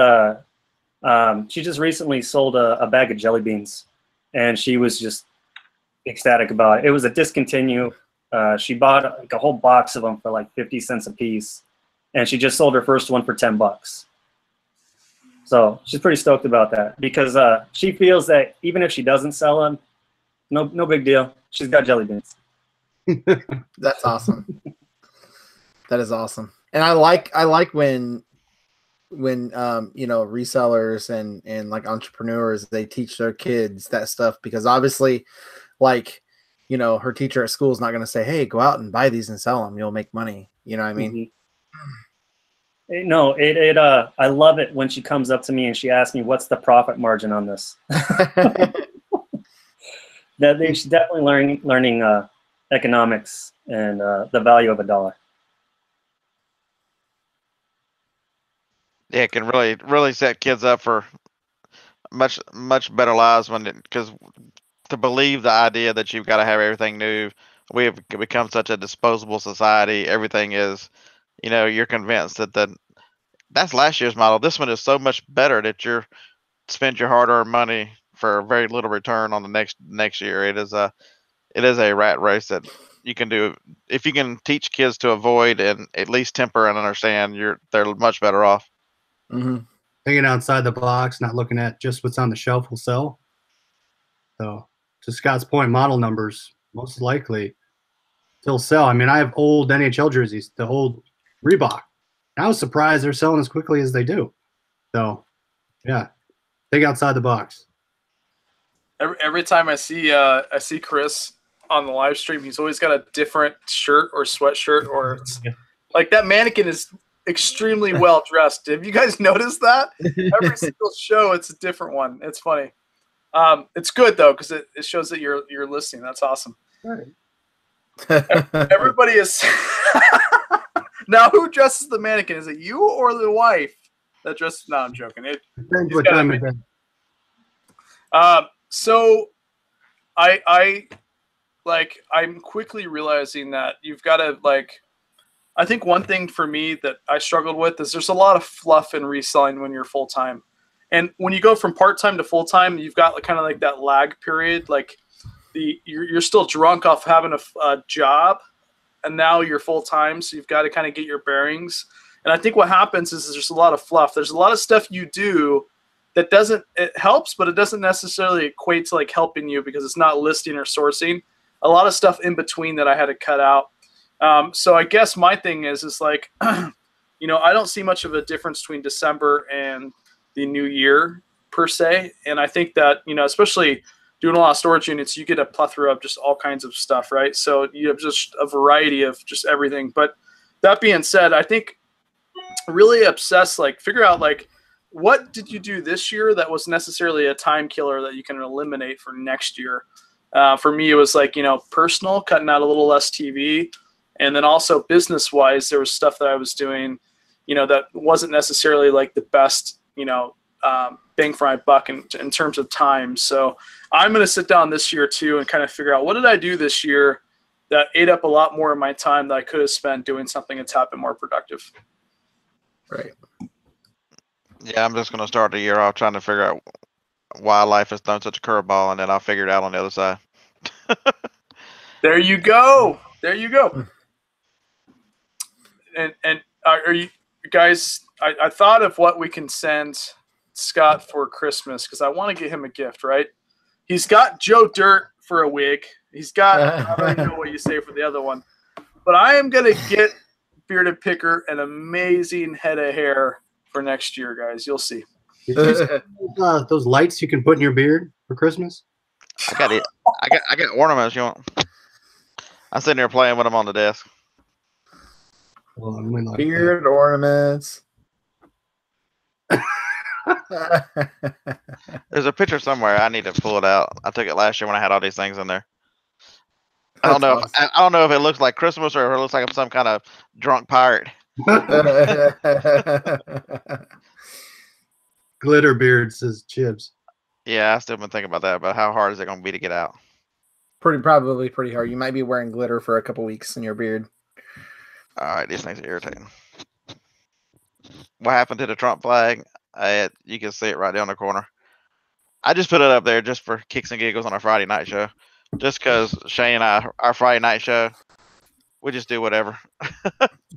recently sold a bag of jelly beans, and she was just ecstatic about it. It was a discontinue. She bought like a whole box of them for like 50 cents a piece, and she just sold her first one for $10. So she's pretty stoked about that because she feels that even if she doesn't sell them, no big deal. She's got jelly beans. That's awesome. That is awesome. And I like when resellers and like entrepreneurs, they teach their kids that stuff, because obviously, like, her teacher at school is not going to say, hey, go out and buy these and sell them, you'll make money. You know what I mean? No, I love it when she comes up to me and she asks me, what's the profit margin on this? That she's definitely learning economics and the value of a dollar. Yeah, it can really set kids up for much better lives because to believe the idea that you've got to have everything new, we have become such a disposable society. Everything is, you're convinced that's last year's model. This one is so much better that you're spend your hard-earned money for very little return on the next year. It is a rat race that you can do if you can teach kids to avoid and at least temper and understand. They're much better off. Mm-hmm. Thinking outside the box, not looking at just what's on the shelf will sell. So, to Scott's point, model numbers most likely still sell. I mean, I have old NHL jerseys, the old Reebok. I was surprised they're selling as quickly as they do. So, yeah, think outside the box. Every time I see Chris on the live stream, he's always got a different shirt or sweatshirt, or like that mannequin is extremely well dressed. Have you guys noticed that? Every single show, it's a different one. It's funny. It's good though, because it shows that you're listening. That's awesome. Right. Everybody is now. Who dresses the mannequin? Is it you or the wife that dresses? No, I'm joking. Depends what time of day. So I'm quickly realizing that you've got to I think one thing for me that I struggled with is there's a lot of fluff in reselling when you're full time. And when you go from part-time to full-time, you've got kind of like that lag period. Like you're still drunk off having a job, and now you're full-time, so you've got to kind of get your bearings. And I think what happens is there's a lot of fluff. There's a lot of stuff you do that it helps, but it doesn't necessarily equate to like helping you because it's not listing or sourcing. A lot of stuff in between that I had to cut out. So I guess my thing is like, I don't see much of a difference between December and the new year per se. And I think that, especially doing a lot of storage units, you get a plethora of just all kinds of stuff, right? So you have just a variety of just everything. But that being said, I think really figure out what did you do this year that was necessarily a time killer that you can eliminate for next year? For me, it was personal, cutting out a little less TV. And then also business wise, there was stuff that I was doing, that wasn't necessarily like the best, bang for my buck in terms of time. So I'm going to sit down this year too and kind of figure out what did I do this year that ate up a lot more of my time that I could have spent doing something that's happened more productive. Right. Yeah, I'm just going to start the year off trying to figure out why life has thrown such a curveball, and then I'll figure it out on the other side. There you go. There you go. And are you guys? I thought of what we can send Scott for Christmas because I want to get him a gift. Right? He's got Joe Dirt for a wig. He's got I don't even know what you say for the other one, but I am gonna get Bearded Picker an amazing head of hair for next year, guys. You'll see. Those lights you can put in your beard for Christmas. I got it. I got ornaments. You want? I'm sitting here playing with them on the desk. Well, Beard ornaments. There's a picture somewhere. I need to pull it out. I took it last year when I had all these things in there. I don't know. Awesome. I don't know if it looks like Christmas or if it looks like I'm some kind of drunk pirate. Glitter beard, says Chibs. Yeah, I still been thinking about that. But how hard is it going to be to get out? Probably pretty hard. You might be wearing glitter for a couple weeks in your beard. All right, these things are irritating. What happened to the Trump flag? You can see it right down the corner. I just put it up there just for kicks and giggles on our Friday night show. Just because Shane and I, our Friday night show, we just do whatever.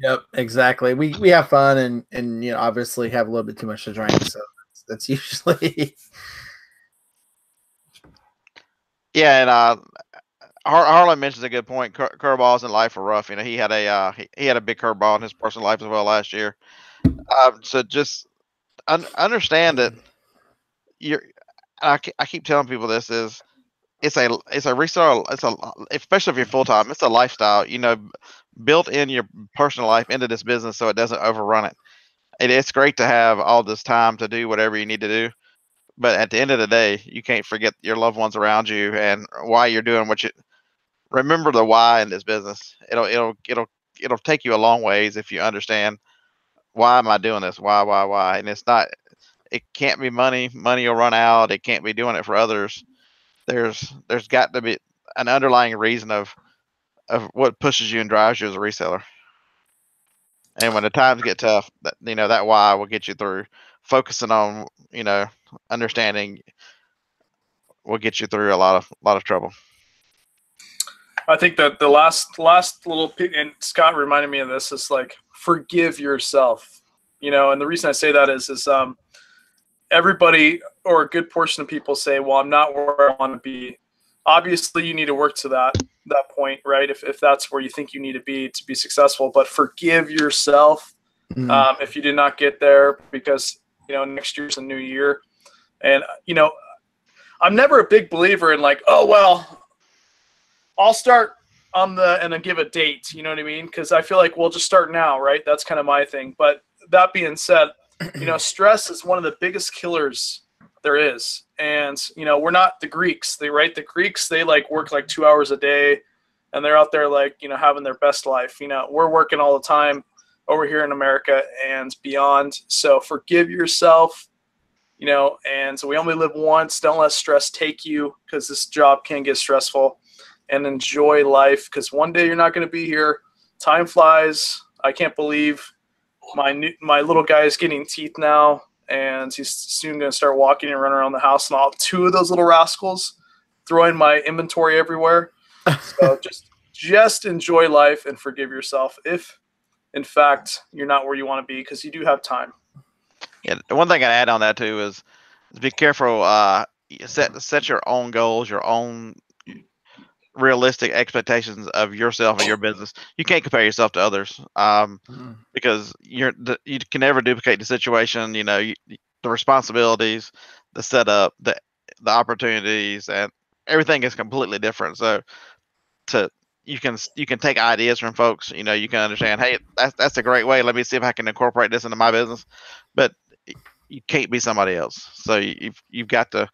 Yep, exactly. We have fun and obviously have a little bit too much to drink, so that's usually. Yeah, and Harlan mentions a good point. Curveballs in life are rough. You know, he had a big curveball in his personal life as well last year. So just understand that you're. I keep telling people this is it's a reseller. Especially if you're full time. It's a lifestyle. You know, built in your personal life into this business so it doesn't overrun it. It's great to have all this time to do whatever you need to do, but at the end of the day, you can't forget your loved ones around you and why you're doing what you. Remember the why in this business. It'll take you a long ways if you understand why am I doing this? Why? And it's not. It can't be money. Money will run out. It can't be doing it for others. There's got to be an underlying reason of what pushes you and drives you as a reseller. And when the times get tough, that why will get you through. Focusing on understanding will get you through a lot of trouble. I think that the last little and Scott reminded me of this is like forgive yourself. And the reason I say that is everybody or a good portion of people say, well, I'm not where I want to be. Obviously, you need to work to that point, right? If that's where you think you need to be successful, but forgive yourself if you did not get there, because next year's a new year, and I'm never a big believer in like, oh well, I'll start and then give a date. You know what I mean? Because I feel like we'll just start now, right? That's kind of my thing. But that being said, stress is one of the biggest killers there is. And, we're not the Greeks. The Greeks, they like work like 2 hours a day and they're out there like, having their best life. We're working all the time over here in America and beyond. So forgive yourself, and so we only live once. Don't let stress take you, because this job can get stressful, and enjoy life, because one day you're not going to be here. Time flies. I can't believe my little guy is getting teeth now, and he's soon going to start walking and running around the house, and I'll have 2 of those little rascals throwing my inventory everywhere. So just enjoy life and forgive yourself if, in fact, you're not where you want to be, because you do have time. Yeah, one thing I'd add on that too is be careful. Set your own goals, your own realistic expectations of yourself and your business. You can't compare yourself to others, because you can never duplicate the situation. The responsibilities, the setup, the opportunities, and everything is completely different. So you can take ideas from folks. You can understand, hey, that's a great way. Let me see if I can incorporate this into my business. But you can't be somebody else. So you've got to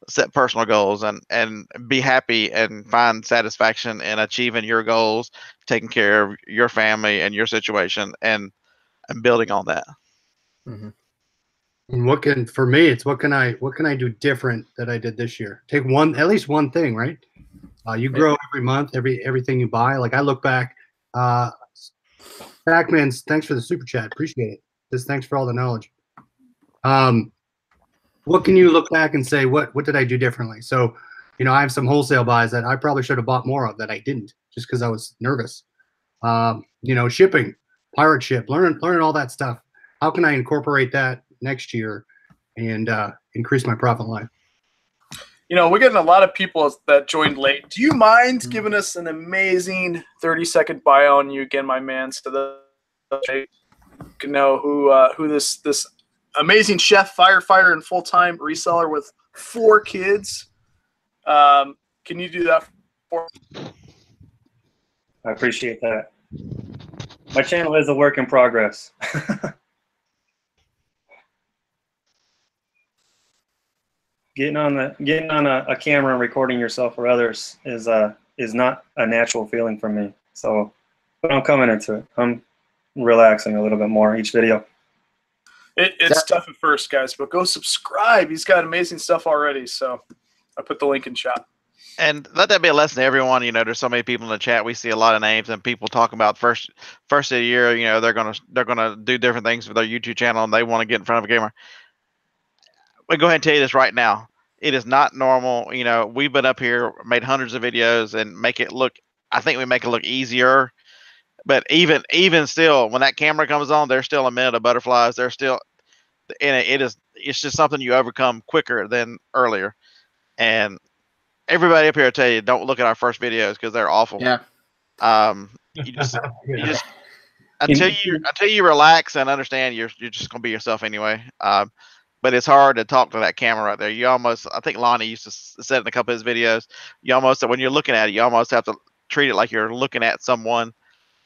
set personal goals and be happy and find satisfaction in achieving your goals, taking care of your family and your situation, and building on that. Mm-hmm. And for me, it's what can I do different that I did this year? Take at least one thing, right? You grow every month, everything you buy. Like I look back, Pac-Man's, thanks for the super chat. Appreciate it. Just thanks for all the knowledge. What can you look back and say, what did I do differently? So, I have some wholesale buys that I probably should have bought more of that I didn't, just because I was nervous. Shipping, pirate ship, learning all that stuff. How can I incorporate that next year and increase my profit line? We're getting a lot of people that joined late. Do you mind giving us an amazing 30-second bio on you again, my man, so that you can know who this amazing chef, firefighter, and full-time reseller with 4 kids. Can you do that for me? I appreciate that. My channel is a work in progress. Getting on a camera and recording yourself for others is not a natural feeling for me. So, but I'm coming into it. I'm relaxing a little bit more each video. It's tough at first, guys, but go subscribe. He's got amazing stuff already. So I put the link in chat. And let that be a lesson to everyone. There's so many people in the chat. We see a lot of names and people talking about first of the year. They're gonna do different things with their YouTube channel and they want to get in front of a camera. We go ahead and tell you this right now. It is not normal. We've been up here, made hundreds of videos, and I think we make it look easier. But even still, when that camera comes on, there's still a minute of butterflies. There's still, and it's just something you overcome quicker than earlier. And everybody up here will tell you, don't look at our first videos because they're awful. Yeah. You just until you relax and understand, you're just gonna be yourself anyway. But it's hard to talk to that camera right there. You almost, I think Lonnie used to say it in a couple of his videos. You almost, when you're looking at it, you almost have to treat it like you're looking at someone,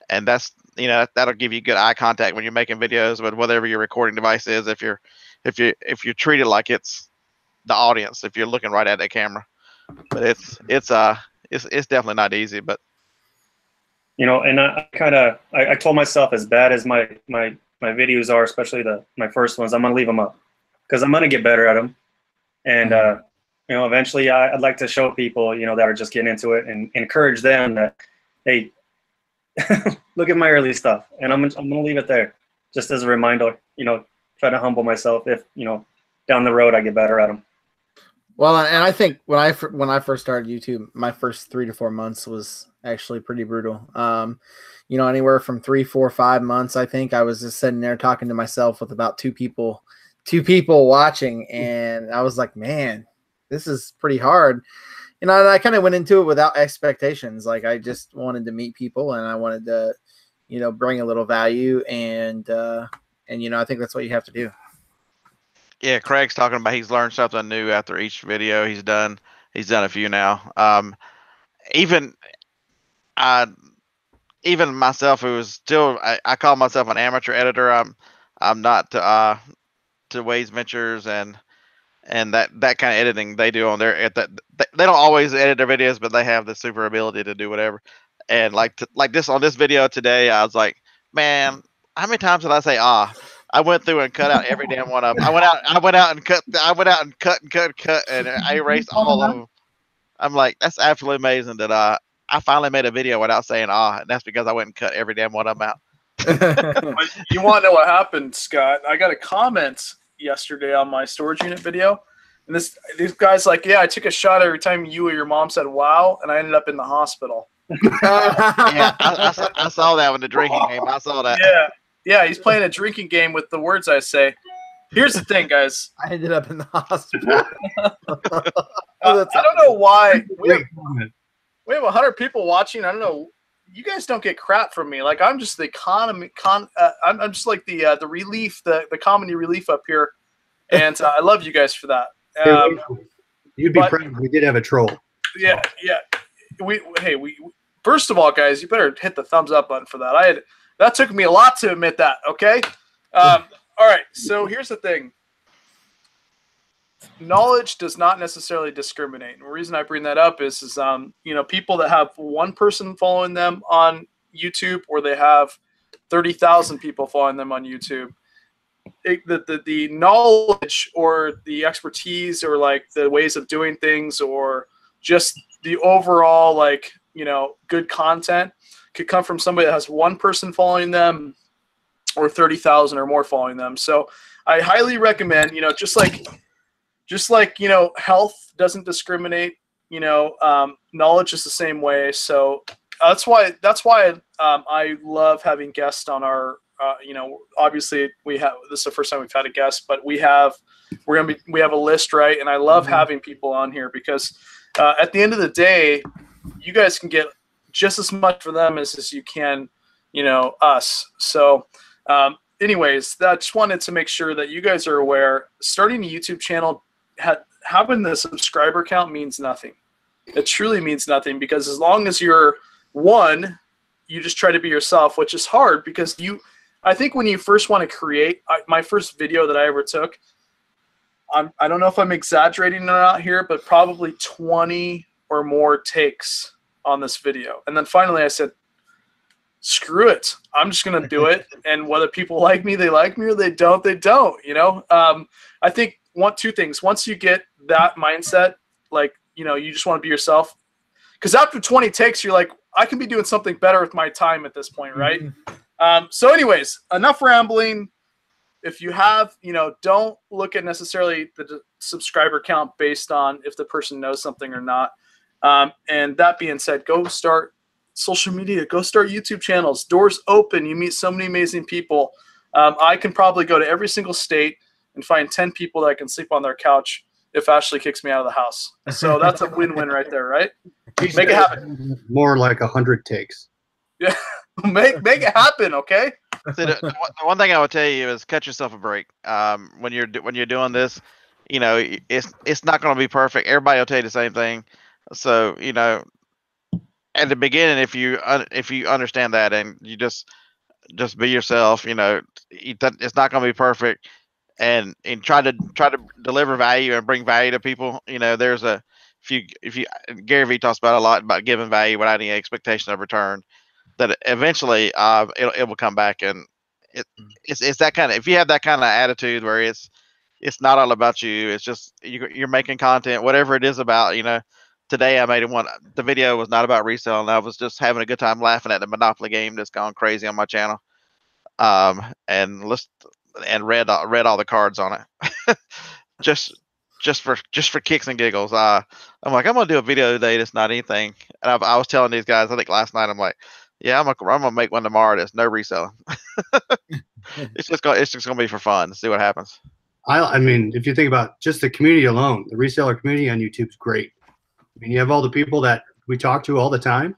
and that's, you know, that'll give you good eye contact when you're making videos with whatever your recording device is. If you treat it like it's the audience, if you're looking right at that camera. But it's definitely not easy. But you know, and I told myself, as bad as my videos are, especially my first ones, I'm gonna leave them up because I'm gonna get better at them. And you know, eventually I'd like to show people, you know, that are just getting into it and encourage them that, hey, look at my early stuff, and I'm gonna leave it there just as a reminder. You know, try to humble myself if, you know, down the road I get better at them. Well, and I think when I first started YouTube, my first 3 to 4 months was actually pretty brutal. You know, anywhere from 3, 4, 5 months, I think I was just sitting there talking to myself with about two people watching, and I was like, man, this is pretty hard. You know, and I kind of went into it without expectations. Like, I just wanted to meet people, and I wanted to, you know, bring a little value, and you know, I think that's what you have to do. yeah, Craig's talking about he's learned something new after each video he's done. He's done a few now. Even myself, who is still, I call myself an amateur editor. I'm not to Wade's Ventures and that kind of editing they do on their they don't always edit their videos, but they have the super ability to do whatever. And like this on this video today, I was like, man, how many times did I say I went through and cut out every damn one of them. I went out and cut and I erased all of them. I'm like, that's absolutely amazing that I finally made a video without saying and that's because I went and cut every damn one of them out. You want to know what happened, Scott? I got a comment yesterday on my storage unit video, and this guy's like, yeah, I took a shot every time you or your mom said wow, and I ended up in the hospital. Yeah, I saw that with the drinking game. I saw that. Yeah, he's playing a drinking game with the words I say. Here's the thing, guys. I ended up in the hospital. I don't know why. We have 100 people watching. I don't know. You guys don't get crap from me. Like, I'm just the I'm just like the relief, the comedy relief up here, and I love you guys for that. You'd be proud if we did have a troll. Yeah. We first of all, guys, you better hit the thumbs up button for that. That took me a lot to admit that. Okay. All right. So here's the thing. Knowledge does not necessarily discriminate. And the reason I bring that up is you know, people that have one person following them on YouTube, or they have 30,000 people following them on YouTube. The knowledge or the expertise or like the ways of doing things or just the overall, like, you know, good content could come from somebody that has one person following them or 30,000 or more following them. So I highly recommend, you know, just like, you know, health doesn't discriminate, you know, knowledge is the same way. So that's why I love having guests on our, you know, obviously this is the first time we've had a guest, but we have a list, right? And I love having people on here because at the end of the day, you guys can get just as much for them as you can, you know, us. So anyways, I just wanted to make sure that you guys are aware, starting a YouTube channel, having the subscriber count means nothing. It truly means nothing, because as long as you're one, you just try to be yourself, which is hard because I think when you first want to create, my first video that I ever took, I don't know if I'm exaggerating or not here, but probably 20 or more takes on this video. And then finally I said, screw it. I'm just going to do it. And whether people like me, they like me, or they don't, you know? I think two things. Once you get that mindset, like, you know, you just want to be yourself. Because after 20 takes, you're like, I can be doing something better with my time at this point, right? So anyways, enough rambling. If you have, you know, don't look at necessarily the subscriber count based on if the person knows something or not. And that being said, go start social media, go start YouTube channels. Doors open. You meet so many amazing people. I can probably go to every single state and find 10 people that I can sleep on their couch if Ashley kicks me out of the house. So that's a win-win right there, right? She Make it said happen. More like 100 takes. Yeah, make it happen, okay? See, the one thing I would tell you is cut yourself a break. When you're doing this, it's not going to be perfect. Everybody will tell you the same thing. So at the beginning, if you understand that and you just be yourself, it's not going to be perfect. And try to deliver value and bring value to people. There's a if you Gary Vee talks about a lot about giving value without any expectation of return. That eventually it will come back, and it's that kind of, if you have that kind of attitude where it's not all about you, it's just you're making content, whatever it is about. Today I made the video was not about reselling. I was just having a good time laughing at the Monopoly game that's gone crazy on my channel, and read all the cards on it, just for kicks and giggles. I'm like, I'm gonna do a video today that's not anything, and I was telling these guys, I think last night, I'm like, yeah, I'm gonna make one tomorrow that's no reselling. It's just gonna be for fun. See what happens. I mean, if you think about just the community alone, the reseller community on YouTube is great. I mean, you have all the people that we talk to all the time,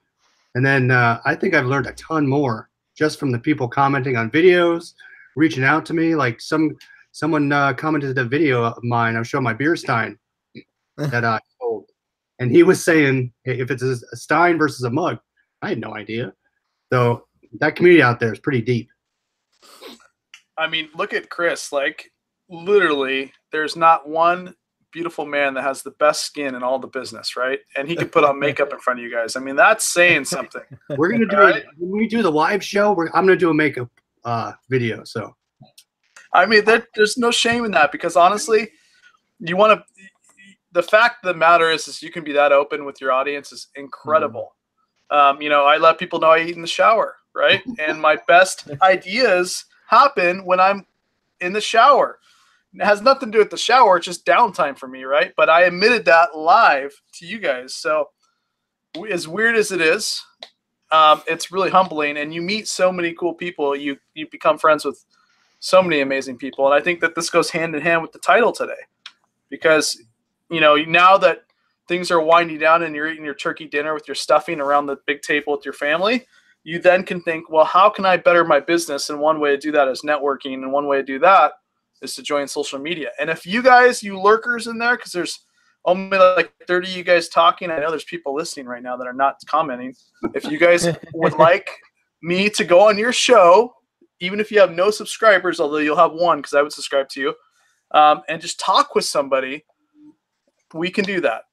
and then I think I've learned a ton more just from the people commenting on videos, reaching out to me. Like someone commented a video of mine. I was showing my beer stein that I sold, and he was saying, hey, if it's a stein versus a mug, I had no idea. So that community out there is pretty deep. I mean, look at Chris. Like, literally, there's not one beautiful man that has the best skin in all the business, right? And he can put on makeup in front of you guys. I mean, that's saying something. We're gonna do it when we do the live show. I'm gonna do a makeup video. So, I mean, there's no shame in that, because honestly, you want to. The fact of the matter is you can be that open with your audience is incredible. I let people know I eat in the shower, right? And my best ideas happen when I'm in the shower. It has nothing to do with the shower. It's just downtime for me, right? But I admitted that live to you guys. So as weird as it is, it's really humbling. And you meet so many cool people. You become friends with so many amazing people. And I think that this goes hand in hand with the title today. Because, now that things are winding down and you're eating your turkey dinner with your stuffing around the big table with your family, you then can think, well, how can I better my business? And one way to do that is networking. And one way to do that is to join social media. And if you guys, you lurkers in there, because there's only like 30 of you guys talking. I know there's people listening right now that are not commenting. If you guys would like me to go on your show, even if you have no subscribers, although you'll have one because I would subscribe to you, and just talk with somebody, we can do that.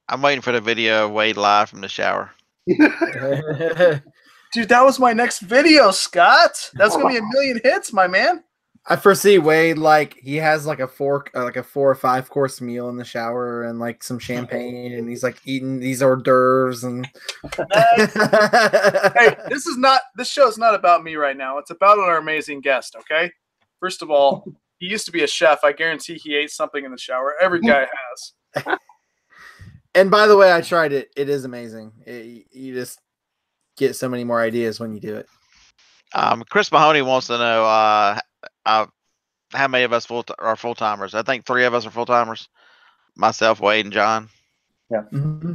I'm waiting for the video of Wade live from the shower. Dude, that was my next video, Scott. That's gonna be 1 million hits, my man. I foresee Wade, like, he has like a 4 or 5 course meal in the shower and like some champagne, and he's like eating these hors d'oeuvres and Hey, this show is not about me right now. It's about our amazing guest, okay? First of all, he used to be a chef. I guarantee he ate something in the shower. Every guy has. And by the way, I tried it. It is amazing. You just get so many more ideas when you do it. Chris Mahoney wants to know how many of us are full timers. I think 3 of us are full timers. Myself, Wade, and John. Yeah. Mm-hmm.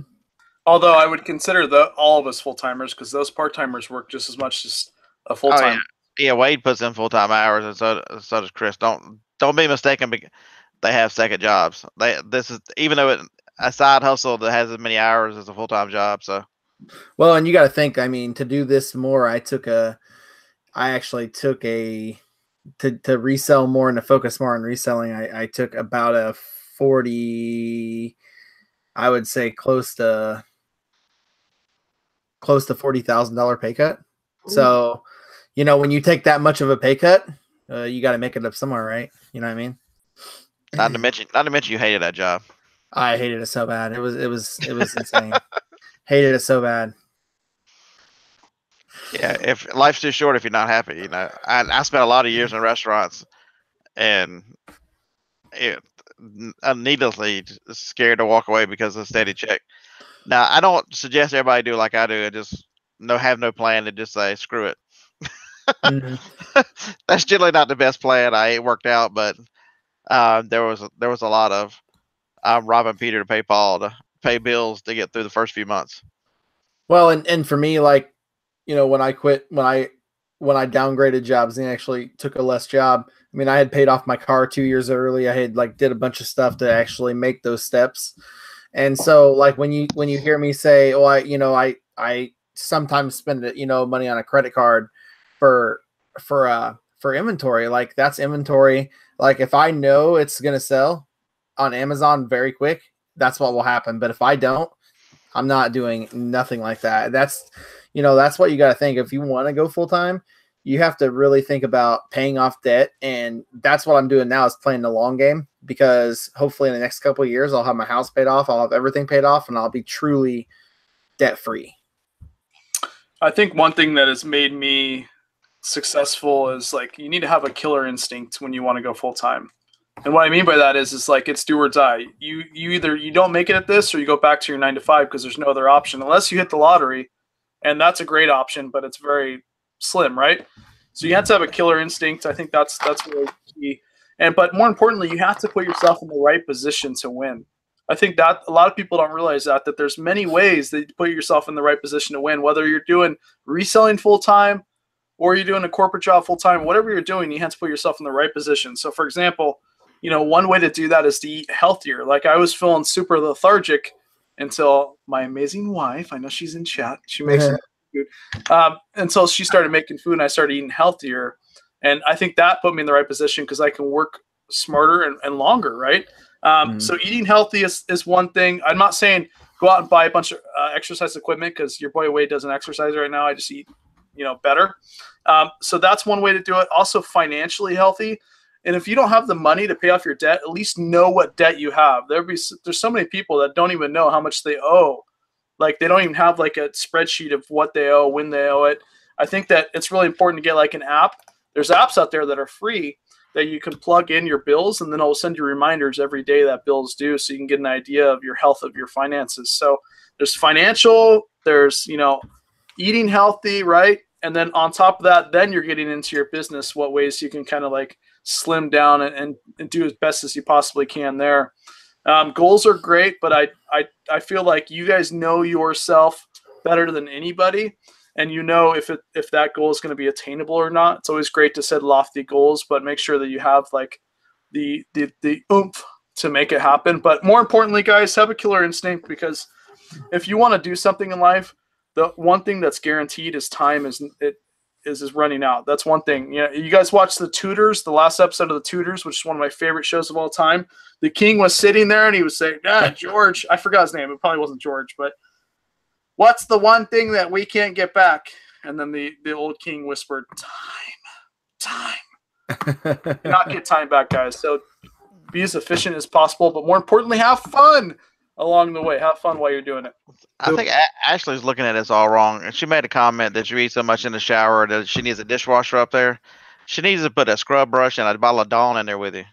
Although I would consider all of us full timers, because those part timers work just as much as a full time. Yeah, Wade puts in full time hours, and so does Chris. Don't be mistaken. They have second jobs. This is, even though it's a side hustle that has as many hours as a full time job. So, well, and you got to think. I mean, to do this more, I actually took to resell more and to focus more on reselling. I took about a 40, I would say close to $40,000 pay cut. Ooh. So, when you take that much of a pay cut, you got to make it up somewhere, right? You know what I mean? Not to mention you hated that job. I hated it so bad. It was insane. Hated it so bad. Yeah, if life's too short if you're not happy, I spent a lot of years in restaurants, and I'm needlessly scared to walk away because of a steady check. Now, I don't suggest everybody do like I do and just have no plan and just say screw it. Mm-hmm. That's generally not the best plan. I ain't worked out, but there was a lot of robbing Peter to pay Paul to pay bills to get through the first few months. Well, and for me, like, you know, when I quit, when I downgraded jobs and actually took a less job, I mean, I had paid off my car 2 years early. I had like did a bunch of stuff to actually make those steps. And so like when you hear me say, oh, I sometimes spend it, you know, money on a credit card for inventory, like that's inventory. Like if I know it's going to sell on Amazon very quick, that's what will happen. But if I don't, I'm not doing nothing like that. That's, you know, that's what you got to think. If you want to go full time, you have to really think about paying off debt. And that's what I'm doing now, is playing the long game, because hopefully in the next couple of years, I'll have my house paid off. I'll have everything paid off, and I'll be truly debt free. I think one thing that has made me successful is like, you need to have a killer instinct when you want to go full time. And what I mean by that is like, it's do or die. You either you don't make it at this, or you go back to your 9 to 5, because there's no other option unless you hit the lottery, and that's a great option, but it's very slim, right? So you have to have a killer instinct. I think that's really key. But more importantly, you have to put yourself in the right position to win. I think that a lot of people don't realize that there's many ways that you put yourself in the right position to win, whether you're doing reselling full time or you're doing a corporate job full time. Whatever you're doing, you have to put yourself in the right position. So for example, you know, one way to do that is to eat healthier. Like I was feeling super lethargic until my amazing wife, I know she's in chat, she makes food. Until she started making food and I started eating healthier. And I think that put me in the right position, because I can work smarter and longer, right? So eating healthy is one thing. I'm not saying go out and buy a bunch of exercise equipment, because your boy Wade doesn't exercise right now. I just eat, you know, better. So that's one way to do it. Also financially healthy. And if you don't have the money to pay off your debt, at least know what debt you have. There's so many people that don't even know how much they owe. Like they don't even have like a spreadsheet of what they owe, when they owe it. I think that it's really important to get like an app. There's apps out there that are free that you can plug in your bills, and then it'll send you reminders every day that bills due, so you can get an idea of your health of your finances. So there's financial, there's, you know, eating healthy, right? And then on top of that, then you're getting into your business, what ways you can kind of like slim down and do as best as you possibly can there. Goals are great, but I feel like you guys know yourself better than anybody, and you know if that goal is going to be attainable or not. It's always great to set lofty goals, but make sure that you have like the oomph to make it happen. But more importantly, guys, have a killer instinct, because if you want to do something in life, the one thing that's guaranteed is time is running out. That's one thing. You know, you guys watched The Tutors, the last episode of The Tutors, which is one of my favorite shows of all time. The king was sitting there and he was saying, George, I forgot his name. It probably wasn't George, but what's the one thing that we can't get back? And then the old king whispered, time. Do not get time back, guys. So be as efficient as possible, but more importantly, have fun along the way. Have fun while you're doing it. I think Ashley's looking at this all wrong. And she made a comment that you eat so much in the shower that she needs a dishwasher up there. She needs to put a scrub brush and a bottle of Dawn in there with you.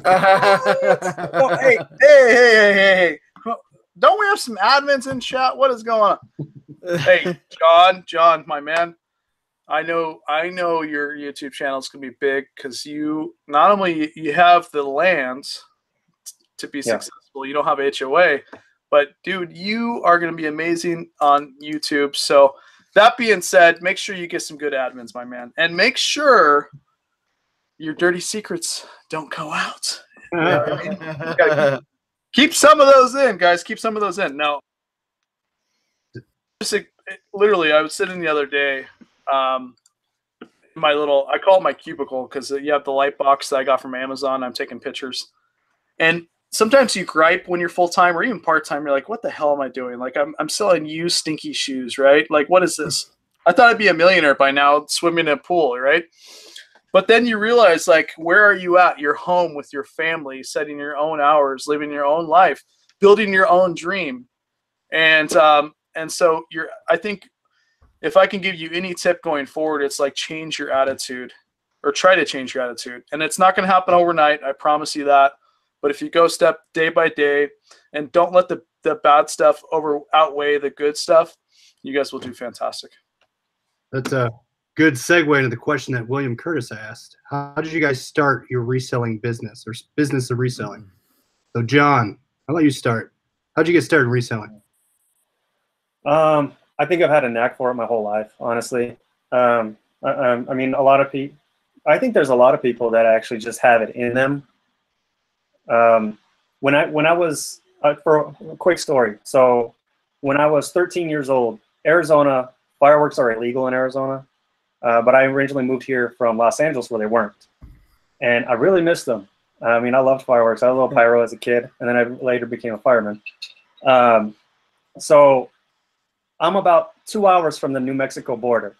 Oh, hey. Don't we have some admins in chat? What is going on? Hey, John, my man. I know your YouTube channel is going to be big, because you not only you have the lands to be successful, you don't have HOA, but dude, you are going to be amazing on YouTube. So that being said, make sure you get some good admins, my man, and make sure your dirty secrets don't go out. You know what I mean? You gotta keep some of those in, guys. Keep some of those in. Now, literally, I was sitting the other day, I call it my cubicle, because you have the light box that I got from Amazon. I'm taking pictures, and sometimes you gripe when you're full-time or even part-time. You're like, what the hell am I doing? Like, I'm selling used stinky shoes, right? Like, what is this? I thought I'd be a millionaire by now, swimming in a pool, right? But then you realize, like, where are you at? You're home with your family, setting your own hours, living your own life, building your own dream. And so I think if I can give you any tip going forward, it's like change your attitude, or try to change your attitude. And it's not going to happen overnight. I promise you that. But if you go step day by day and don't let the bad stuff outweigh the good stuff, you guys will do fantastic. That's good segue into the question that William Curtis asked. How did you guys start your reselling business or business of reselling? So, John, I'll let you start. How'd you get started reselling? I think I've had a knack for it my whole life, honestly. I mean, a lot of people. I think there's a lot of people that actually just have it in them. When I was for a quick story. So when I was 13 years old, Arizona, fireworks are illegal in Arizona, but I originally moved here from Los Angeles where they weren't, and I really missed them. I mean, I loved fireworks. I was a little pyro as a kid, and then I later became a fireman. So I'm about 2 hours from the New Mexico border.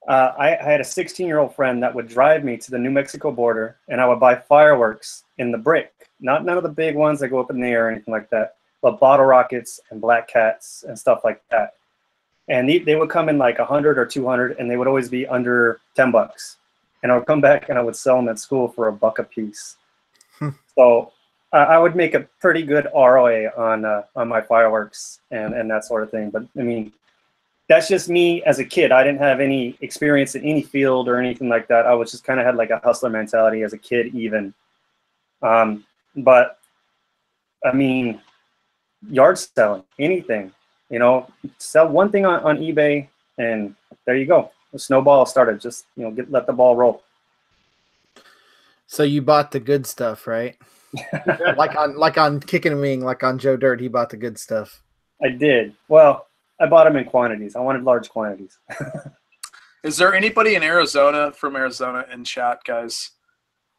I had a 16-year-old friend that would drive me to the New Mexico border, and I would buy fireworks in the brick. None of the big ones that go up in the air or anything like that, but bottle rockets and black cats and stuff like that. And they would come in like 100 or 200, and they would always be under $10. And I would come back and I would sell them at school for $1 a piece. So I would make a pretty good ROA on my fireworks and that sort of thing. But I mean, that's just me as a kid. I didn't have any experience in any field or anything like that. I was just kind of had like a hustler mentality as a kid even. But I mean, yard selling, anything, you know, sell one thing on eBay and there you go. The snowball started. Just, you know, let the ball roll. So you bought the good stuff, right? like on Kicking and Wing, like on Joe Dirt, he bought the good stuff. I did. Well, I bought them in quantities. I wanted large quantities. Is there anybody in Arizona from Arizona in chat, guys?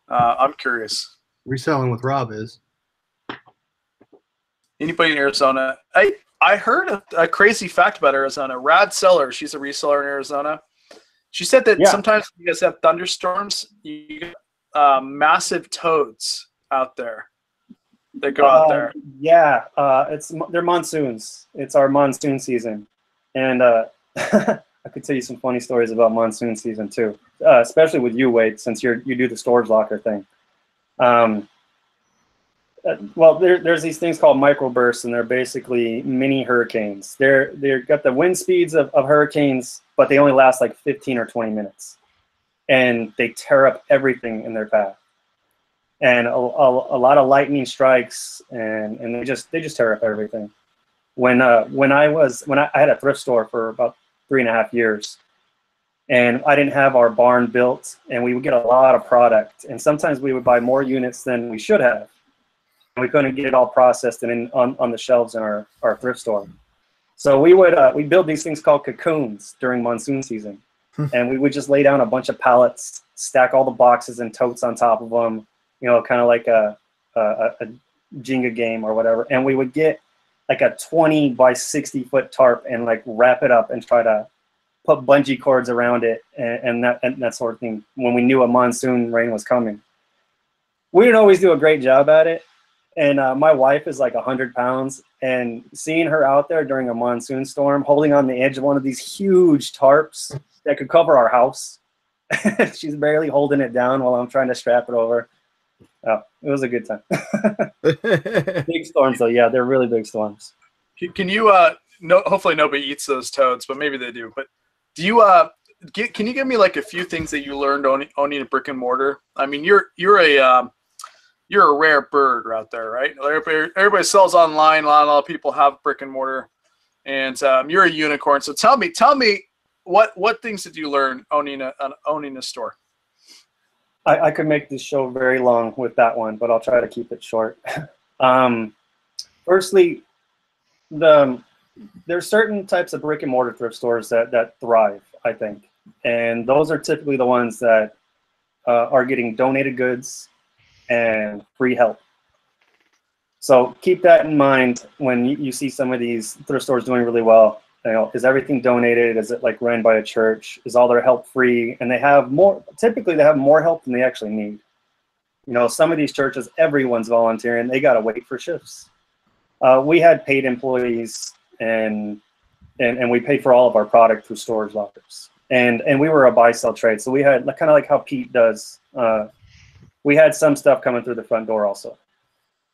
I'm curious. Reselling with Rob is. Anybody in Arizona? I heard a crazy fact about Arizona. Rad Seller, she's a reseller in Arizona. She said that sometimes you guys have thunderstorms, you get massive toads out there that go out there. Yeah, they're monsoons. It's our monsoon season, and I could tell you some funny stories about monsoon season too, especially with you, Wade, since you do the storage locker thing. Well, there's these things called microbursts, and they're basically mini hurricanes. They've got the wind speeds of hurricanes, but they only last like 15 or 20 minutes, and they tear up everything in their path. And a lot of lightning strikes, and they just tear up everything. When I had a thrift store for about 3.5 years, and I didn't have our barn built, and we would get a lot of product, and sometimes we would buy more units than we should have. We couldn't get it all processed and on the shelves in our thrift store. So we build these things called cocoons during monsoon season, and we would just lay down a bunch of pallets, stack all the boxes and totes on top of them, you know, kind of like a Jenga game or whatever. And we would get like a 20 by 60 foot tarp and like wrap it up and try to put bungee cords around it and that sort of thing when we knew a monsoon rain was coming. We didn't always do a great job at it. And my wife is like 100 pounds, and seeing her out there during a monsoon storm, holding on the edge of one of these huge tarps that could cover our house, she's barely holding it down while I'm trying to strap it over. Oh, it was a good time. Big storms, though. Yeah, they're really big storms. Can you hopefully nobody eats those toads, but maybe they do. But do you can you give me like a few things that you learned owning a brick and mortar? I mean, you're a rare bird out there, right? Everybody sells online. A lot of people have brick and mortar, and you're a unicorn. So tell me what things did you learn owning a store? I could make this show very long with that one, but I'll try to keep it short. Firstly, there's certain types of brick and mortar thrift stores that thrive, I think, and those are typically the ones that are getting donated goods and free help. So keep that in mind when you see some of these thrift stores doing really well. You know, is everything donated? Is it like run by a church? Is all their help free? And typically they have more help than they actually need. You know, some of these churches, everyone's volunteering. They got to wait for shifts. We had paid employees and we paid for all of our product through storage lockers. And we were a buy-sell trade. So we had kind of like how Pete does. We had some stuff coming through the front door also.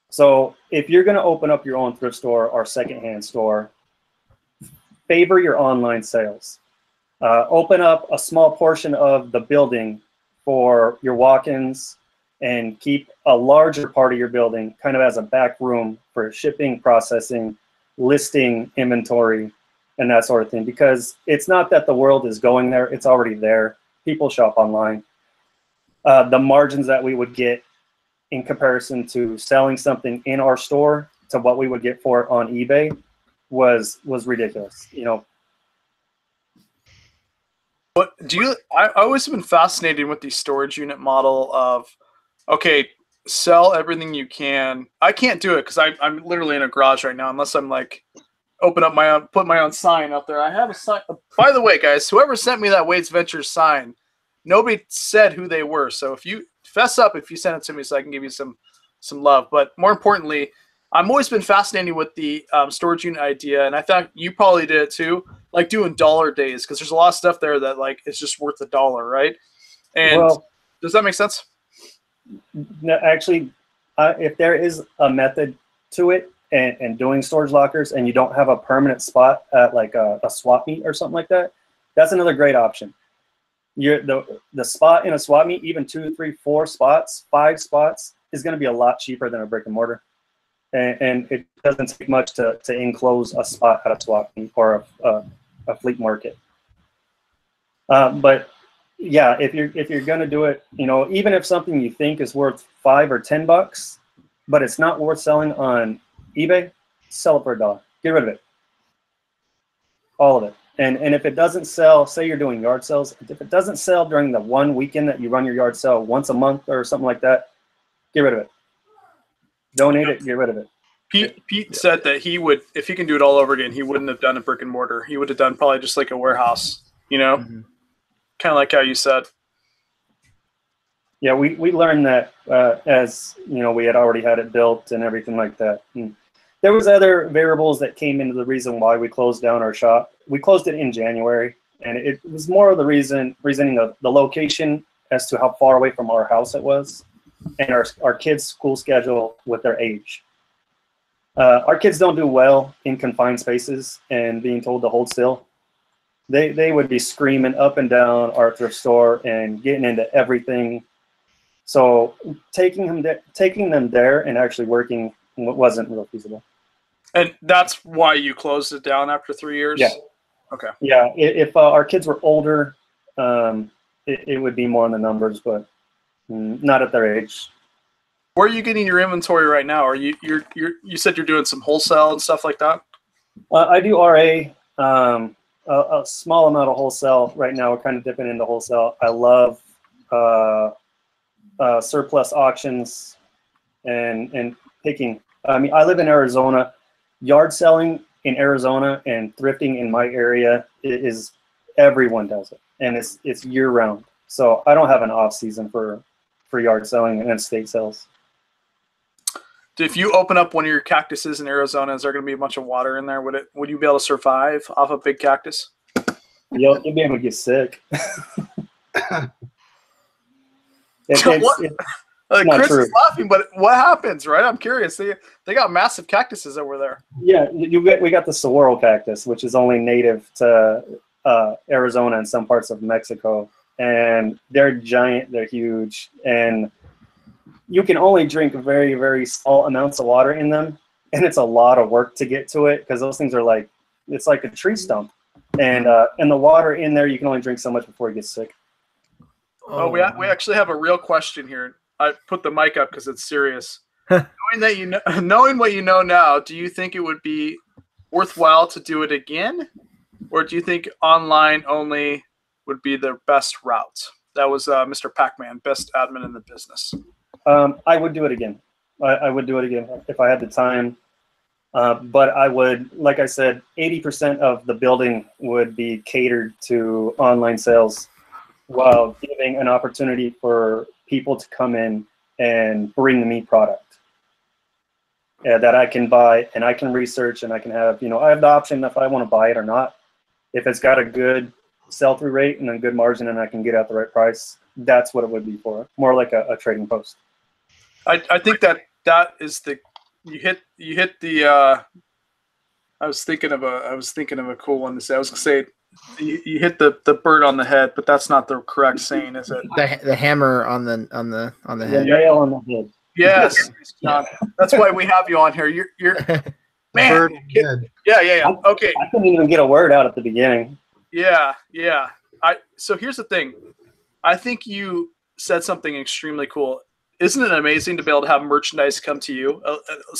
So if you're going to open up your own thrift store or secondhand store, favor your online sales. Open up a small portion of the building for your walk-ins and keep a larger part of your building kind of as a back room for shipping, processing, listing, inventory, and that sort of thing. Because it's not that the world is going there, it's already there. People shop online. The margins that we would get in comparison to selling something in our store to what we would get for it on eBay was ridiculous. You know, What do you? I always have been fascinated with the storage unit model of, okay, sell everything you can. I can't do it because I'm literally in a garage right now, unless I'm like open up my own, put my own sign out there. I have a sign. By the way, guys, whoever sent me that Wade's Ventures sign, nobody said who they were. So if you fess up, if you send it to me, so I can give you some love. But more importantly, I've always been fascinated with the storage unit idea, and I thought you probably did it too, like doing dollar days, because there's a lot of stuff there that like it's just worth $1, right? And well, does that make sense? no, actually, if there is a method to it and doing storage lockers, and you don't have a permanent spot at like a swap meet or something like that, that's another great option. The spot in a swap meet, even 2, 3, 4 spots, 5 spots, is going to be a lot cheaper than a brick and mortar. And it doesn't take much to enclose a spot at a swap meet or a fleet market. But yeah, if you're going to do it, you know, even if something you think is worth $5 or $10, but it's not worth selling on eBay, sell it for $1. Get rid of it, all of it. And if it doesn't sell, say you're doing yard sales, if it doesn't sell during the one weekend that you run your yard sale once a month or something like that, get rid of it. Donate it, get rid of it. Pete said that he would, if he can do it all over again, he wouldn't have done a brick and mortar. He would have done probably just like a warehouse, you know, kind of like how you said. Yeah, we learned that as, you know, we had already had it built and everything like that. And there was other variables that came into the reason why we closed down our shop. We closed it in January, and it was more of the reasoning of the location as to how far away from our house it was, and our kids' school schedule with their age. Our kids don't do well in confined spaces and being told to hold still. They would be screaming up and down our thrift store and getting into everything. So taking them there and actually working wasn't real feasible. And that's why you closed it down after 3 years? Yeah. Okay. Yeah, if our kids were older, it would be more in the numbers, but not at their age. Where are you getting your inventory right now? Are you said you're doing some wholesale and stuff like that? I do RA, a small amount of wholesale right now. We're kind of dipping into wholesale. I love surplus auctions and picking. I mean, I live in Arizona. Yard selling in Arizona and thrifting in my area is everyone does it, and it's year round. So I don't have an off season for yard selling and estate sales. If you open up one of your cactuses in Arizona, is there going to be a bunch of water in there? Would you be able to survive off a big cactus? You'll be able to get sick. It's not Chris true. is laughing, but what happens, right? I'm curious. They got massive cactuses over there. Yeah, we got the saguaro cactus, which is only native to Arizona and some parts of Mexico, and they're giant. They're huge, and you can only drink very, very small amounts of water in them, and it's a lot of work to get to it because those things are it's like a tree stump, and the water in there, you can only drink so much before you get sick. Oh, we actually have a real question here. I put the mic up because it's serious. Knowing what you know now, do you think it would be worthwhile to do it again, or do you think online only would be the best route? That was Mr. Pac-Man, best admin in the business. I would do it again. I would do it again if I had the time. But I would, like I said, 80% of the building would be catered to online sales, while giving an opportunity for people to come in and bring me product that I can buy and I can research and I can have, I have the option if I want to buy it or not. If it's got a good sell-through rate and a good margin and I can get out the right price, that's what it would be for. More like a trading post. I think that is you hit the I was thinking of a cool one to say. I was gonna say You hit the bird on the head, but that's not the correct saying, is it? The hammer on the The head. nail on the head. Yes, John. That's why we have you on here. You're man. Bird on the head. Yeah. Okay. I couldn't even get a word out at the beginning. Yeah. So here's the thing. I think you said something extremely cool. Isn't it amazing to be able to have merchandise come to you?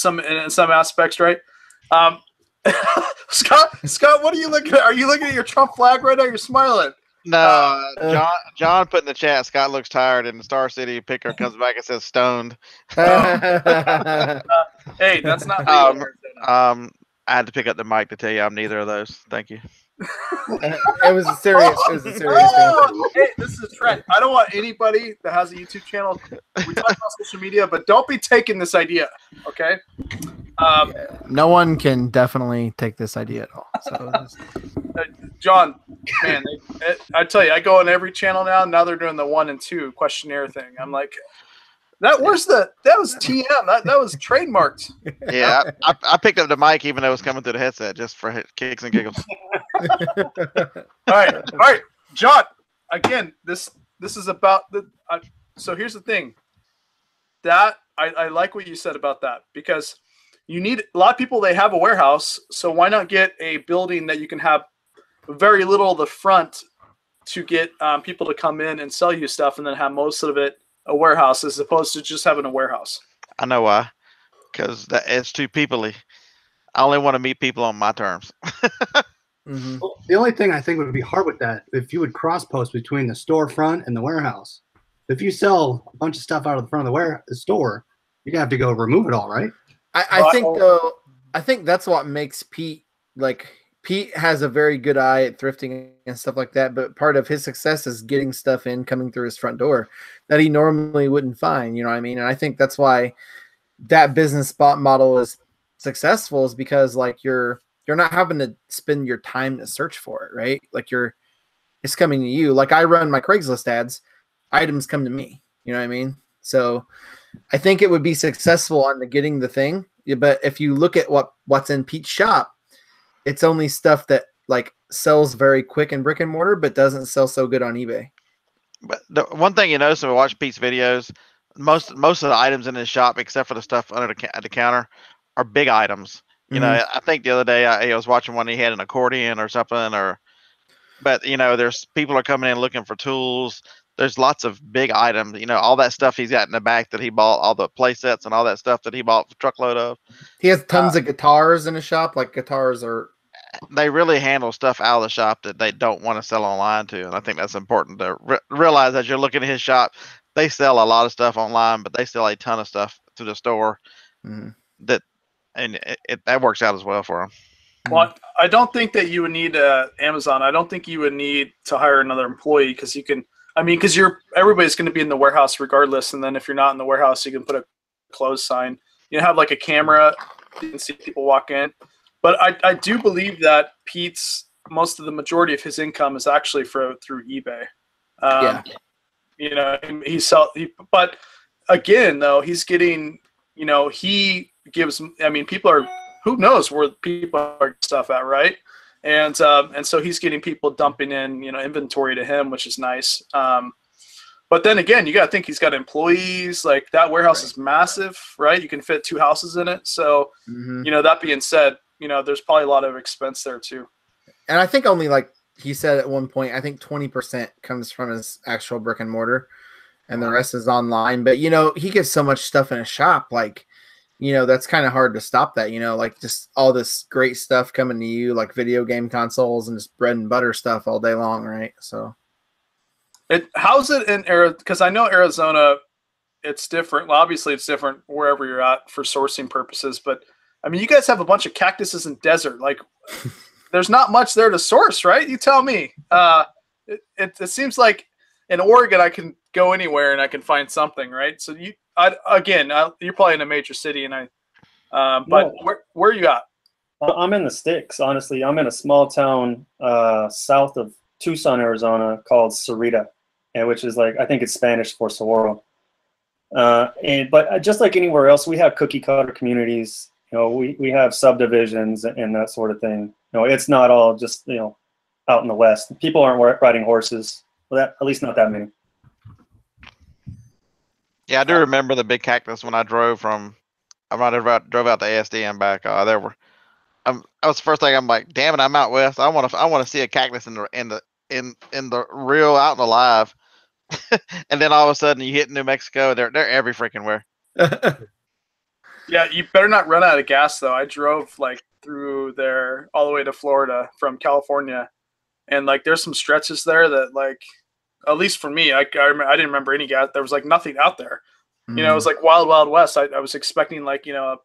In some aspects, right? Scott, what are you looking at? Are you looking at your Trump flag right now? You're smiling. No, John put in the chat, Scott looks tired, and the Star City picker comes back and says stoned. Hey, that's not legal. I had to pick up the mic to tell you I'm neither of those. Thank you. It was a serious thing. Hey, this is a trend. I don't want anybody that has a YouTube channel. We talk about social media, but don't be taking this idea, okay? No one can definitely take this idea at all. So John, man, I tell you, I go on every channel now. Now they're doing the 1 and 2 questionnaire thing. I'm like, that was TM. That was trademarked. Yeah, I picked up the mic even though it was coming through the headset just for kicks and giggles. All right, John. Again, this is about the. So here's the thing. That I like what you said about that, because you need a lot of people. They have a warehouse, so why not get a building that you can have very little of the front to get people to come in and sell you stuff, and then have most of it a warehouse as opposed to just having a warehouse. I know why. Because it's too people-y. I only want to meet people on my terms. Mm-hmm. Well, the only thing I think would be hard with that, if you would cross post between the storefront and the warehouse. If you sell a bunch of stuff out of the front of the store, you're gonna have to go remove it all, right? I think that's what makes Pete, like, Pete has a very good eye at thrifting and stuff like that, but part of his success is getting stuff coming through his front door that he normally wouldn't find, you know what I mean? And I think that's why that business spot model is successful, is because like you're not having to spend your time to search for it, right? Like it's coming to you. Like I run my Craigslist ads, items come to me, you know what I mean? So I think it would be successful on the getting the thing, but if you look at what's in Pete's shop, it's only stuff that like sells very quick in brick and mortar, but doesn't sell so good on eBay. But the one thing you notice when we watch Pete's videos, most of the items in his shop, except for the stuff under the counter, are big items. You know, I think the other day I was watching one. He had an accordion or something, but you know, there's people are coming in looking for tools. There's lots of big items. You know, all that stuff he's got in the back that he bought, all the play sets and all that stuff that he bought a truckload of. He has tons of guitars in his shop. Like guitars are. They really handle stuff out of the shop that they don't want to sell online to, and I think that's important to realize as you're looking at his shop. They sell a lot of stuff online, but they sell a ton of stuff to the store. That works out as well for them. Well, I don't think that you would need Amazon. I don't think you would need to hire another employee, because you can. I mean, because everybody's going to be in the warehouse regardless, and then if you're not in the warehouse, you can put a closed sign. You have like a camera, you can see people walk in. But I do believe that Pete's most of the majority of his income is actually through eBay. Yeah. You know, but again, though, he's getting, you know, he gives. I mean, people are, who knows where people are stuff at, right? And so he's getting people dumping in, you know, inventory to him, which is nice. But then again, you got to think he's got employees. Like that warehouse is massive, right? You can fit 2 houses in it. So, you know, that being said, you know, there's probably a lot of expense there too. And I think only, like he said at one point, I think 20% comes from his actual brick and mortar, and the rest is online. But, you know, he gets so much stuff in his shop, like, you know, that's kind of hard to stop that, you know, like just all this great stuff coming to you, like video game consoles and just bread and butter stuff all day long, right? So how's it in Arizona? Because I know Arizona, it's different. Well, obviously it's different wherever you're at for sourcing purposes, but I mean, you guys have a bunch of cactuses and desert. Like, there's not much there to source, right? You tell me. It seems like in Oregon, I can go anywhere and I can find something, right? So you're probably in a major city, and but where are you at? I'm in the sticks, honestly. I'm in a small town south of Tucson, Arizona, called Cerrita, which is like, I think it's Spanish for Saguaro. But just like anywhere else, we have cookie cutter communities. You know, we have subdivisions and that sort of thing. You know, it's not all just, you know, out in the West. People aren't riding horses. Well, at least not that many. Yeah, I do remember the big cactus when I drove out to ASD and back. There were, that was the first thing. I'm like, damn it, I'm out west. I want to see a cactus in the real out in the live. And then all of a sudden you hit New Mexico, they're every freaking where. Yeah, you better not run out of gas though. I drove like through there all the way to Florida from California, and like there's some stretches there that like, at least for me, I didn't remember any gas. There was like nothing out there. You know, it was like Wild Wild West. I was expecting like, you know,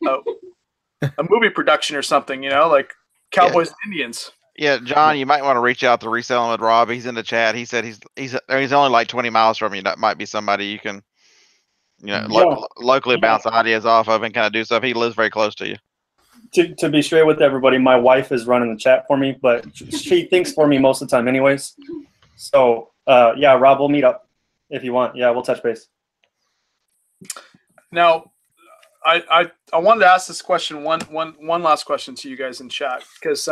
a movie production or something, you know, like Cowboys and Indians. Yeah, John, you might want to reach out to Reselling with Rob. He's in the chat. He said he's only like 20 miles from you. That might be somebody you can, you know, locally bounce ideas off of and kind of do stuff. He lives very close to you. To be straight with everybody, my wife is running the chat for me, but she thinks for me most of the time anyways. So, yeah, Rob, we'll meet up if you want. Yeah, we'll touch base. Now, I wanted to ask this question, one last question to you guys in chat, because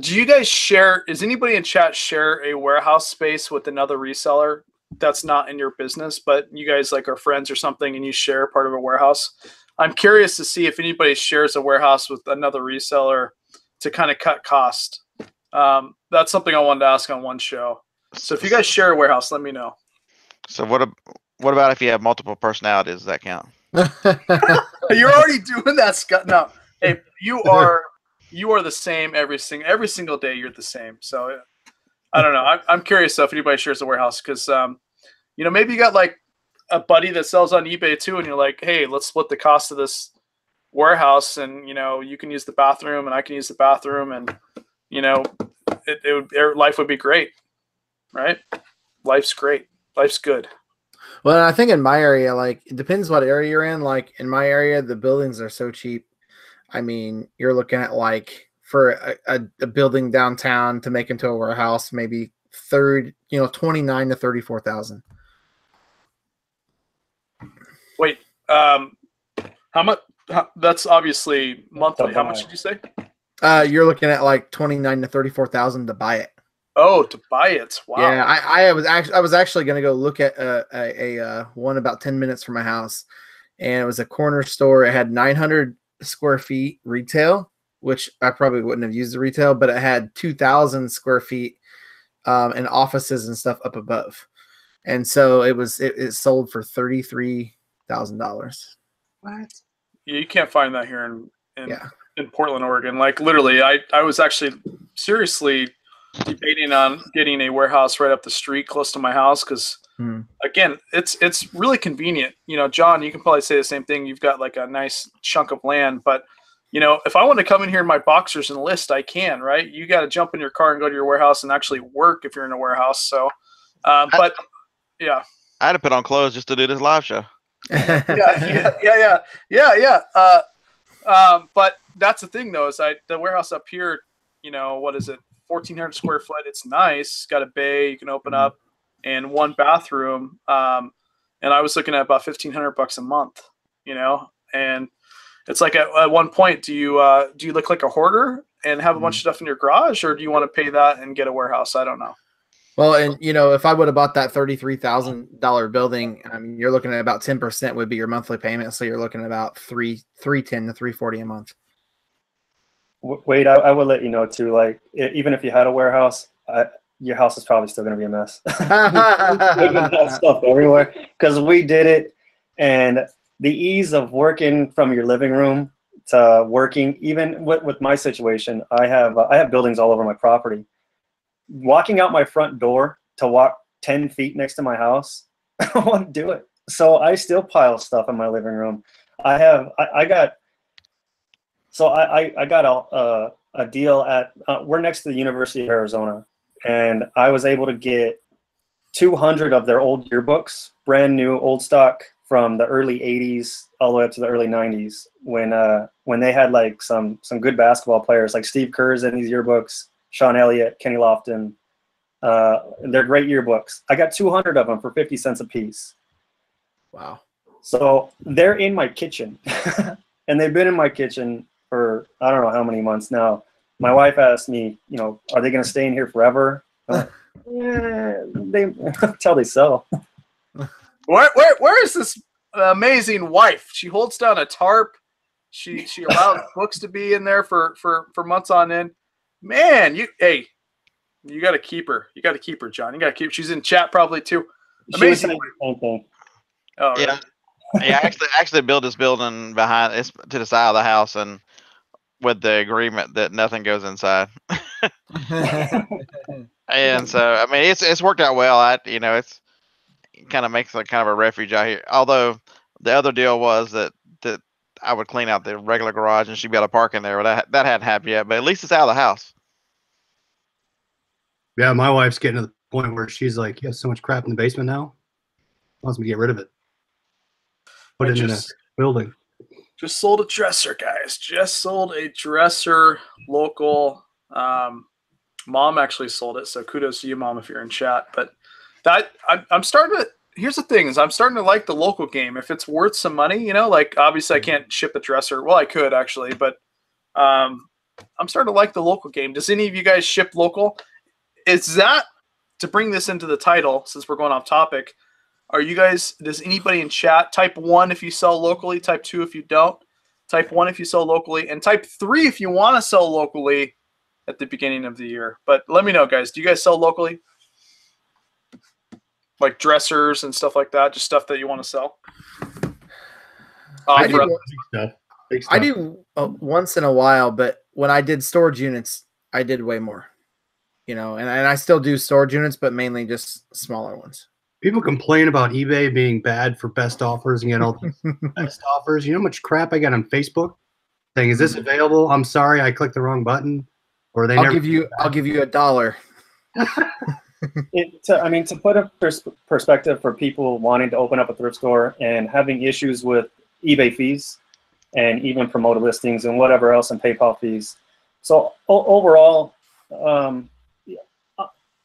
do you guys share? Is anybody in chat share a warehouse space with another reseller that's not in your business, but you guys like are friends or something, and you share part of a warehouse? I'm curious to see if anybody shares a warehouse with another reseller to kind of cut cost. That's something I wanted to ask on one show. So if you guys share a warehouse, let me know. So what about if you have multiple personalities? Does that count? You're already doing that, Scott. No, hey, you are the same every single day. You're the same. So I don't know. I'm curious though if anybody shares a warehouse, because you know, maybe you got like a buddy that sells on eBay too, and you're like, hey, let's split the cost of this warehouse, and you know, you can use the bathroom and I can use the bathroom, and you know, life would be great, right? Life's great. Life's good. Well, I think in my area, like, it depends what area you're in. Like in my area, the buildings are so cheap. I mean, you're looking at like for a building downtown to make into a warehouse, maybe 29 to 34,000. Wait, how much? That's obviously monthly. How much did you say? You're looking at like 29 to 34,000 to buy it. Oh, to buy it! Wow. Yeah, I was actually going to go look at a one about 10 minutes from my house, and it was a corner store. It had 900 square feet retail, which I probably wouldn't have used the retail, but it had 2,000 square feet and offices and stuff up above, and so it sold for $33,000. What? Yeah, you can't find that here in Portland, Oregon. Like literally, I was actually seriously debating on getting a warehouse right up the street close to my house, because again, it's really convenient. You know, John, you can probably say the same thing. You've got like a nice chunk of land, but you know, if I want to come in here in my boxers and list, I can, right? You got to jump in your car and go to your warehouse and actually work if you're in a warehouse. So, but yeah, I had to put on clothes just to do this live show. yeah. But that's the thing though, is the warehouse up here, you know, what is it? 1,400 square foot. It's nice. It's got a bay you can open up and one bathroom. And I was looking at about $1,500 a month, you know, and it's like at one point, do you look like a hoarder and have a bunch of stuff in your garage, or do you want to pay that and get a warehouse? I don't know. Well, and you know, if I would have bought that $33,000 building, I mean, you're looking at about 10% would be your monthly payment. So you're looking at about $310 to $340 a month. Wait, I will let you know too. Like, even if you had a warehouse, your house is probably still going to be a mess. Stuff everywhere, because we did it, and the ease of working from your living room to working, even with my situation, I have buildings all over my property. Walking out my front door to walk 10 feet next to my house, I don't want to do it. So I still pile stuff in my living room. I got a deal at, we're next to the University of Arizona, and I was able to get 200 of their old yearbooks, brand new, old stock from the early 80s all the way up to the early 90s, when they had like some good basketball players like Steve Kerr's in these yearbooks, Sean Elliott, Kenny Lofton. They're great yearbooks. I got 200 of them for 50 cents a piece. Wow. So they're in my kitchen, and they've been in my kitchen for I don't know how many months now, My wife asked me, you know, are they going to stay in here forever? Until they sell. Where is this amazing wife? She holds down a tarp. She allows books to be in there for months on end. Man, you got to keep her. You got to keep her, John. You got to keep. She's in chat probably too. Amazing. Oh, yeah, really? yeah. Actually built this building behind it's to the side of the house, and with the agreement that nothing goes inside. And so, I mean, it's worked out well. It kind of makes kind of a refuge out here. Although the other deal was that I would clean out the regular garage and she'd be able to park in there. But that hadn't happened yet. But at least it's out of the house. Yeah, my wife's getting to the point where she's like, "You have so much crap in the basement now." Wants me to get rid of it. Put it in a building. Just sold a dresser, guys. Just sold a dresser. Local. Mom actually sold it, so kudos to you, Mom, if you're in chat. But I'm starting to. Here's the thing: is I'm starting to like the local game. If it's worth some money, you know, like obviously I can't ship a dresser. Well, I could actually, but I'm starting to like the local game. Does any of you guys ship local? Is that to bring this into the title? Since we're going off topic, are you guys? Does anybody in chat type 1 if you sell locally? Type 2 if you don't. Type 1 if you sell locally, and type 3 if you want to sell locally at the beginning of the year. But let me know, guys. Do you guys sell locally? Like dressers and stuff like that, just stuff that you want to sell? I Big stuff. I do once in a while, but when I did storage units, I did way more. You know, and I still do storage units, but mainly just smaller ones. People complain about eBay being bad for best offers and get all the best offers. You know how much crap I got on Facebook saying, "Is this available? I'm sorry, I clicked the wrong button." Or I'll give you $1. To put a perspective for people wanting to open up a thrift store and having issues with eBay fees and even promoted listings and whatever else and PayPal fees. So overall,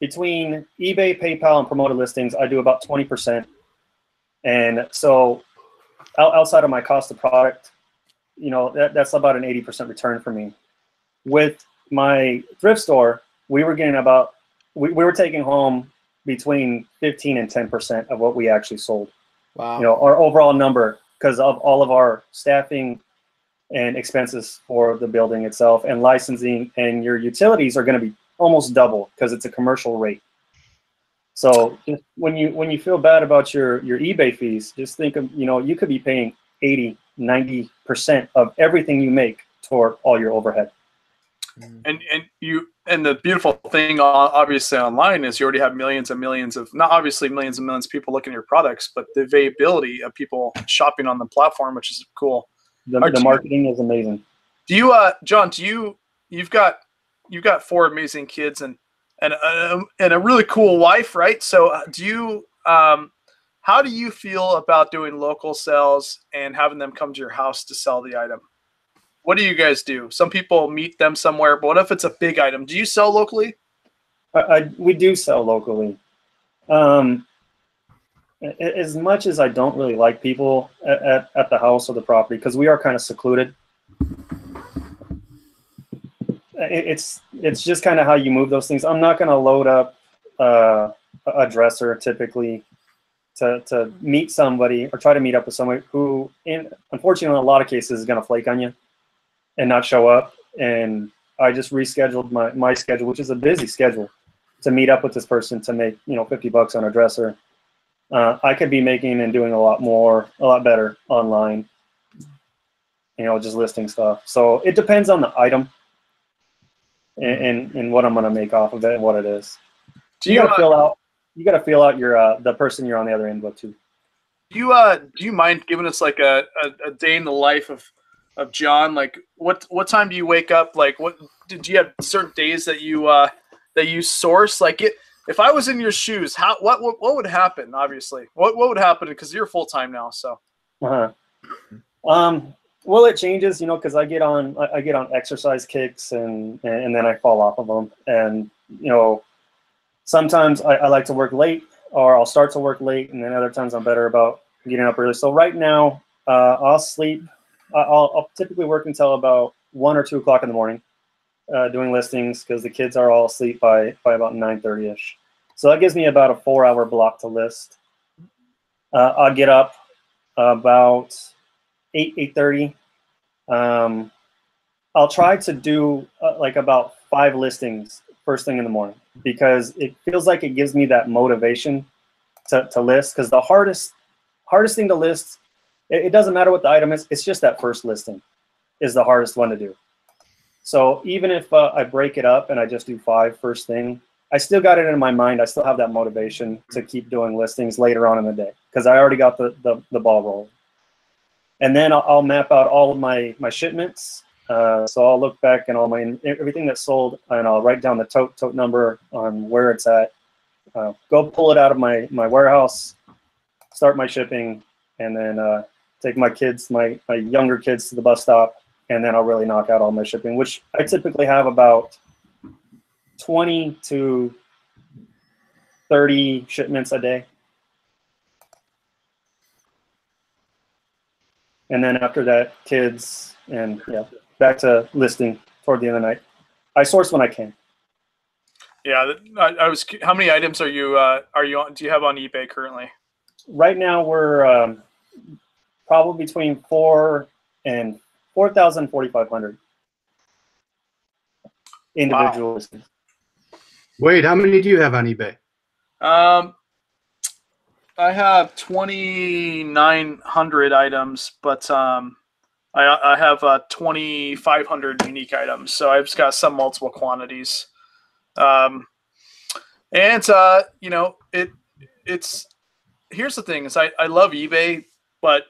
between eBay, PayPal, and promoted listings, I do about 20%. And so outside of my cost of product, you know, that's about an 80% return for me. With my thrift store, we were getting we were taking home between 15 and 10% of what we actually sold. Wow. You know, our overall number, because of all of our staffing and expenses for the building itself and licensing, and your utilities are going to be almost double because it's a commercial rate. So just when you feel bad about your eBay fees, just think of, you know, you could be paying 80, 90% of everything you make toward all your overhead. And the beautiful thing obviously online is you already have millions and millions of, not obviously millions and millions of people looking at your products, but the availability of people shopping on the platform, which is cool. The marketing is amazing. Do you, John, you've got 4 amazing kids and a really cool wife, right? So how do you feel about doing local sales and having them come to your house to sell the item? What do you guys do? Some people meet them somewhere, but what if it's a big item? Do you sell locally? We do sell locally. As much as I don't really like people at the house or the property, because we are kind of secluded. It's just kind of how you move those things. I'm not going to load up a dresser typically to meet somebody or try to meet up with somebody who, unfortunately, in a lot of cases, is going to flake on you and not show up. And I just rescheduled my schedule, which is a busy schedule, to meet up with this person to make, you know, $50 on a dresser. I could be making and doing a lot better online, you know, just listing stuff. So it depends on the item and what I'm going to make off of it and what it is. You got to feel out your the person you're on the other end with too. Do you mind giving us like a day in the life of John? Like what time do you wake up? Like what do you have certain days that you source? Like if I was in your shoes, what would happen? Obviously, what would happen, because you're full time now. So. Well, it changes, you know, because I get on exercise kicks and then I fall off of them. And, you know, sometimes I like to work late, or I'll start to work late, and then other times I'm better about getting up early. So right now, I'll sleep. I'll typically work until about 1 or 2 o'clock in the morning. doing listings because the kids are all asleep by about 9:30ish. So that gives me about a 4-hour block to list. I'll get up about 8:30. I'll try to do like about 5 listings first thing in the morning because it feels like it gives me that motivation to list. Because the hardest thing to list, it doesn't matter what the item is, it's just that first listing is the hardest one to do. So even if I break it up and I just do 5 first thing, I still got it in my mind. I still have that motivation to keep doing listings later on in the day because I already got the ball rolling. And then I'll map out all of my shipments. So I'll look back and everything that's sold, and I'll write down the tote number on where it's at. Go pull it out of my warehouse, start my shipping, and then take my kids, my younger kids, to the bus stop, and then I'll really knock out all my shipping, which I typically have about 20 to 30 shipments a day. And then after that, kids, and yeah, back to listing toward the end of the night. I source when I can. Yeah, I was. How many items are you on? Do you have on eBay currently? Right now, we're probably between 4,000 and 4,500 individual listings. Wait, how many do you have on eBay? I have 2,900 items, but I have 2,500 unique items. So I've just got some multiple quantities. You know, it's here's the thing is I love eBay, but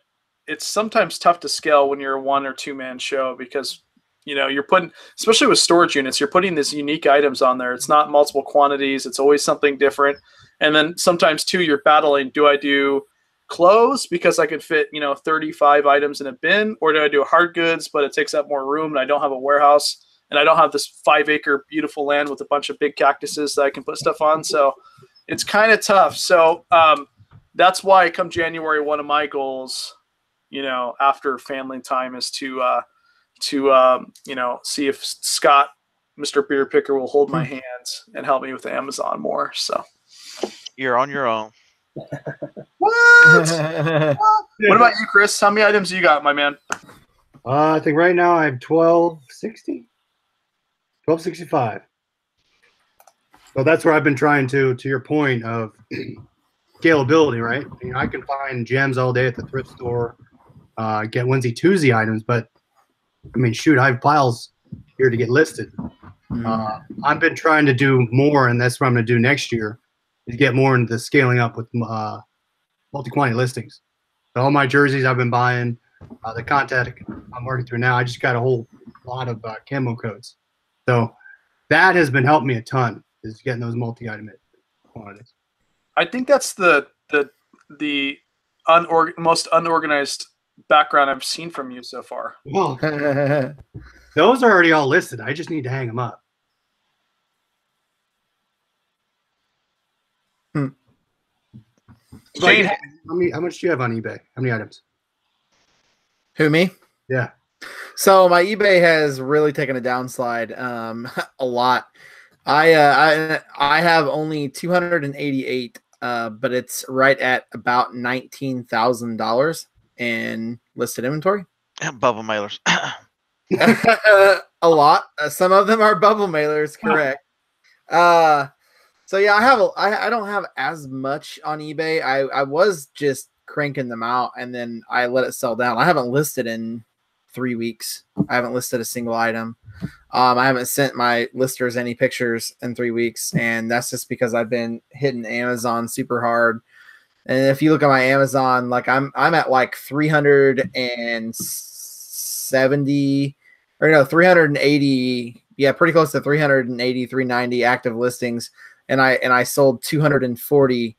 it's sometimes tough to scale when you're a 1 or 2 man show because, you know, you're putting, especially with storage units, you're putting these unique items on there. It's not multiple quantities. It's always something different. And then sometimes too, you're battling, do I do clothes because I can fit, you know, 35 items in a bin, or do I do hard goods, but it takes up more room and I don't have a warehouse and I don't have this 5-acre beautiful land with a bunch of big cactuses that I can put stuff on. So it's kind of tough. So that's why come January, one of my goals, you know, after family time is to you know, see if Scott, Mr. Beer Picker, will hold my hands and help me with Amazon more. So You're on your own. What? What about you, Chris? How many items do you got, my man? I think right now I have 1265. So that's where I've been trying to your point of scalability, right? You know, I can find gems all day at the thrift store, get onesie twosie items, but I mean, shoot, I have piles here to get listed. I've been trying to do more, and that's what I'm going to do next year, is get more into scaling up with multi-quantity listings. So all my jerseys I've been buying, the content I'm working through now, I just got a whole lot of camo codes. So that has been helping me a ton, is getting those multi-item quantities. I think that's the most unorganized background I've seen from you so far. Well, those are already all listed. I just need to hang them up. Shane, how much do you have on eBay? How many items? Who, me? Yeah. So my eBay has really taken a downslide a lot. I have only 288, but it's right at about $19,000 in listed inventory. Bubble mailers. A lot. Some of them are bubble mailers, correct. So yeah, I don't have as much on eBay. I was just cranking them out and then I let it sell down. I haven't listed in 3 weeks. I haven't listed a single item. I haven't sent my listers any pictures in 3 weeks, and that's just because I've been hitting Amazon super hard. And if you look at my Amazon, like I'm at like 370 or no 380, yeah, pretty close to 380, 390 active listings, and I sold 240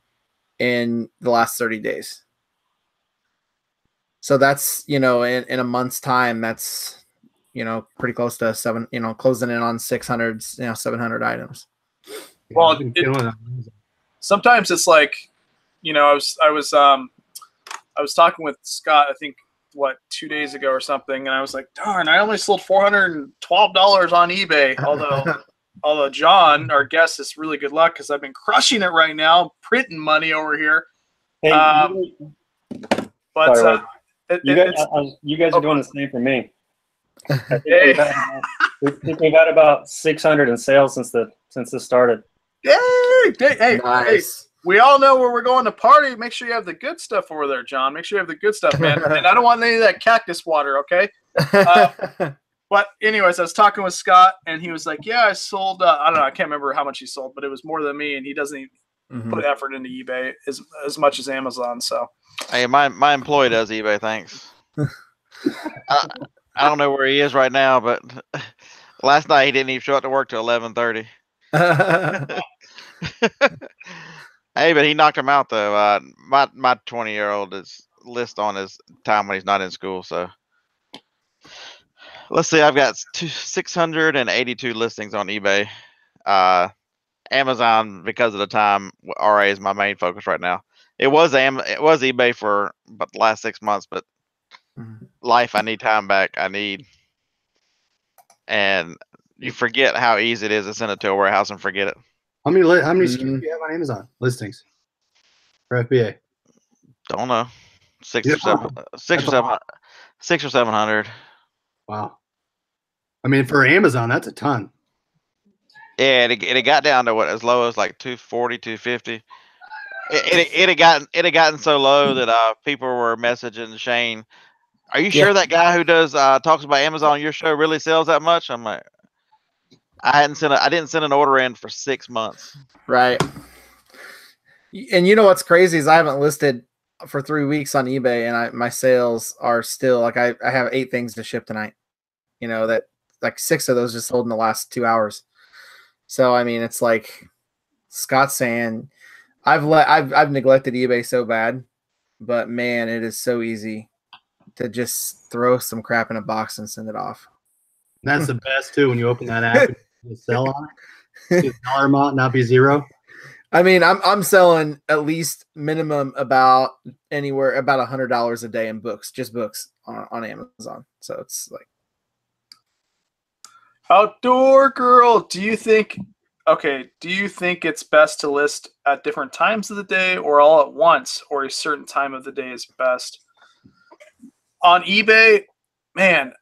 in the last 30 days. So that's, you know, in a month's time, that's, you know, pretty close to closing in on 600, 700 items. Well, sometimes it's like, you know, I was talking with Scott, I think what, 2 days ago or something, and I was like, darn, I only sold $412 on eBay. Although John, our guest, is really good luck because I've been crushing it right now, printing money over here. Hey, But you guys are doing the same for me. I think Hey. we've had about 600 in sales since this started. Hey, Nice. we all know where we're going to party. Make sure you have the good stuff over there, John. Make sure you have the good stuff, man. And I don't want any of that cactus water, okay? But anyways, I was talking with Scott, and he was like, yeah, I sold, I don't know, I can't remember how much he sold, but it was more than me, and he doesn't even put effort into eBay as much as Amazon. So, Hey, my employee does eBay. Thanks. I don't know where he is right now, but last night he didn't even show up to work till 11:30. Hey, but he knocked him out though. My 20-year-old is list on his time when he's not in school. So let's see. I've got 682 listings on eBay. Amazon, because of the time, RA is my main focus right now. It was eBay for about the last 6 months, but life, I need time back. And you forget how easy it is to send it to a warehouse and forget it. How many SKUs do you have on Amazon listings for FBA? Don't know. 600 or 700. Wow. I mean, for Amazon, that's a ton. Yeah, it got down to what, as low as like 240, 250. It had gotten so low that people were messaging Shane, are you sure that guy who does talks about Amazon on your show really sells that much? I'm like, I didn't send an order in for 6 months. Right. And you know what's crazy is I haven't listed for 3 weeks on eBay, and my sales are still like I have 8 things to ship tonight. You know, that like 6 of those just sold in the last 2 hours. So I mean, it's like Scott's saying, I've neglected eBay so bad, but man, it is so easy to just throw some crap in a box and send it off. That's the best too when you open that app and sell on it. The dollar amount not be zero. I mean, I'm selling at least minimum about anywhere about $100 a day in books, just books on Amazon. So it's like Outdoor Girl, do you think it's best to list at different times of the day or all at once, or a certain time of the day is best? On eBay, man,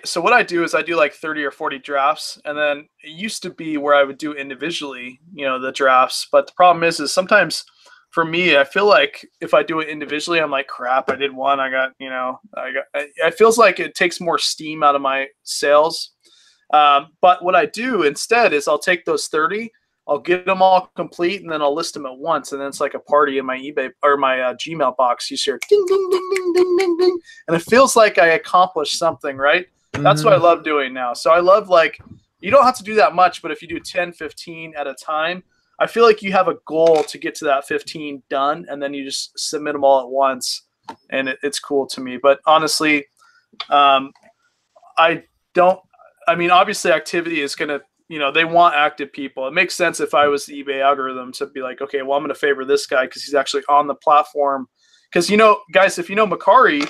so what I do is I do like 30 or 40 drafts, and then it used to be where I would do individually, the drafts. But the problem is sometimes for me, I feel like if I do it individually, I'm like, crap, I did one. It feels like it takes more steam out of my sales. But what I do instead is I'll take those 30, I'll get them all complete, and then I'll list them at once. And then it's like a party in my eBay or my Gmail box. You hear ding, ding, ding, ding, ding, ding, ding. And it feels like I accomplished something, right? That's what I love doing now. So I love, like, you don't have to do that much, but if you do 10, 15 at a time, I feel like you have a goal to get to that 15 done, and then you just submit them all at once. And it's cool to me. But honestly, obviously activity is going to, they want active people. It makes sense if I was the eBay algorithm to be like, okay, well, I'm going to favor this guy because he's actually on the platform. Because, guys, if you know Mercari,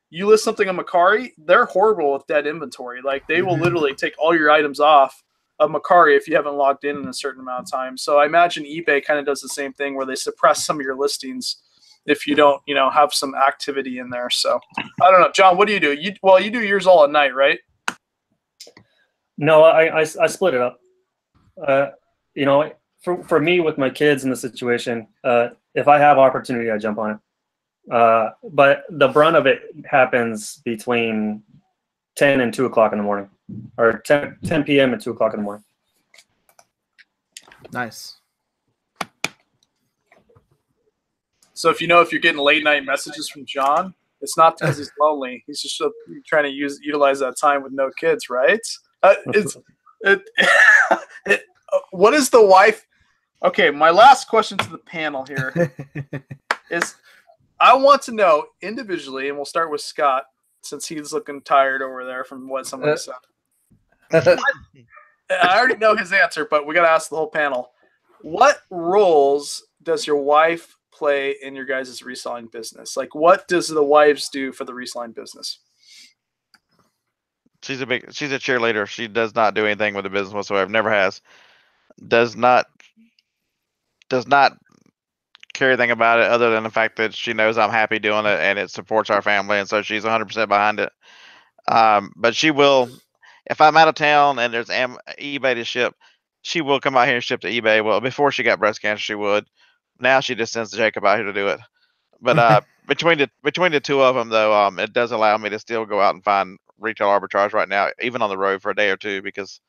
you list something on Mercari, they're horrible with dead inventory. Like, they will literally take all your items off of Mercari if you haven't logged in a certain amount of time. So I imagine eBay kind of does the same thing where they suppress some of your listings if you don't, have some activity in there. So I don't know. John, what do you do? You do yours all at night, right? No, I split it up. For me with my kids in the situation, if I have opportunity, I jump on it. But the brunt of it happens between 10 and 2 o'clock in the morning, or 10 p.m. and 2 o'clock in the morning. nice. So if you're getting late night messages from John, it's not because he's lonely. He's just trying to utilize that time with no kids, right? What is the wife? Okay, my last question to the panel here is, I want to know individually, and we'll start with Scott since he's looking tired over there from what somebody said. I already know his answer, but we got to ask the whole panel. What roles does your wife play in your guys' reselling business? Like, what does the wives do for the reselling business? She's a cheerleader. She does not do anything with the business whatsoever. Never has. Does not care anything about it other than the fact that she knows I'm happy doing it and it supports our family, and so she's 100% behind it. But she will, if I'm out of town and there's eBay to ship, she will come out here and ship to eBay. Well, before she got breast cancer, she would. Now she just sends Jacob out here to do it. But between the two of them, though, it does allow me to still go out and find retail arbitrage right now, even on the road for a day or two, because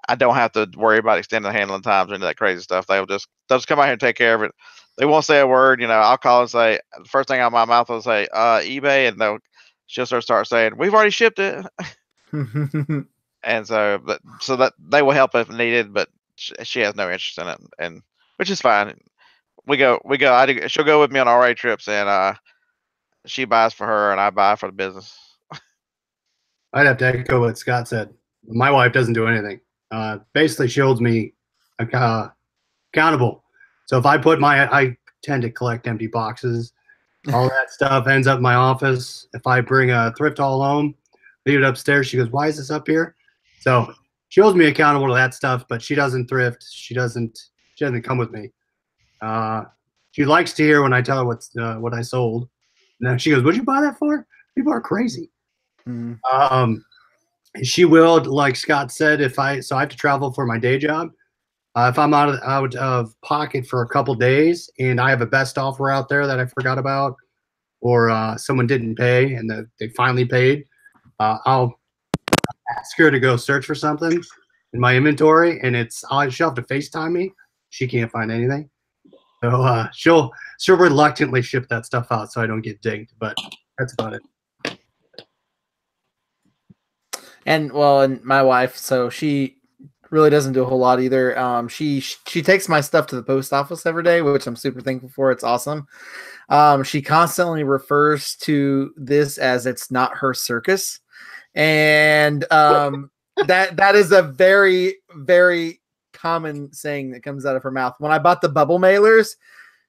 I don't have to worry about extended handling times or any of that crazy stuff. They'll just come out here and take care of it. They won't say a word. I'll call and say, the first thing out of my mouth will say, eBay, and she'll start saying, we've already shipped it. And so that they will help if needed, but she has no interest in it, and which is fine. We go. She'll go with me on RA trips, and she buys for her, and I buy for the business. I'd have to echo what Scott said. My wife doesn't do anything. Basically, she holds me accountable. So if I I tend to collect empty boxes. All that stuff ends up in my office. If I bring a thrift haul home, leave it upstairs, she goes, why is this up here? So she holds me accountable to that stuff, but she doesn't thrift. She doesn't come with me. She likes to hear when I tell her what I sold. And then she goes, what'd you buy that for? People are crazy. Mm-hmm. She will, like Scott said, I have to travel for my day job. If I'm out of pocket for a couple days and I have a best offer out there that I forgot about, or someone didn't pay and they finally paid, I'll ask her to go search for something in my inventory, and she'll have to FaceTime me. She can't find anything, so she'll reluctantly ship that stuff out so I don't get dinged. But that's about it. And my wife, so she really doesn't do a whole lot either. She takes my stuff to the post office every day, which I'm super thankful for. It's awesome. She constantly refers to this as it's not her circus. And that is a very, very common saying that comes out of her mouth. When I bought the bubble mailers,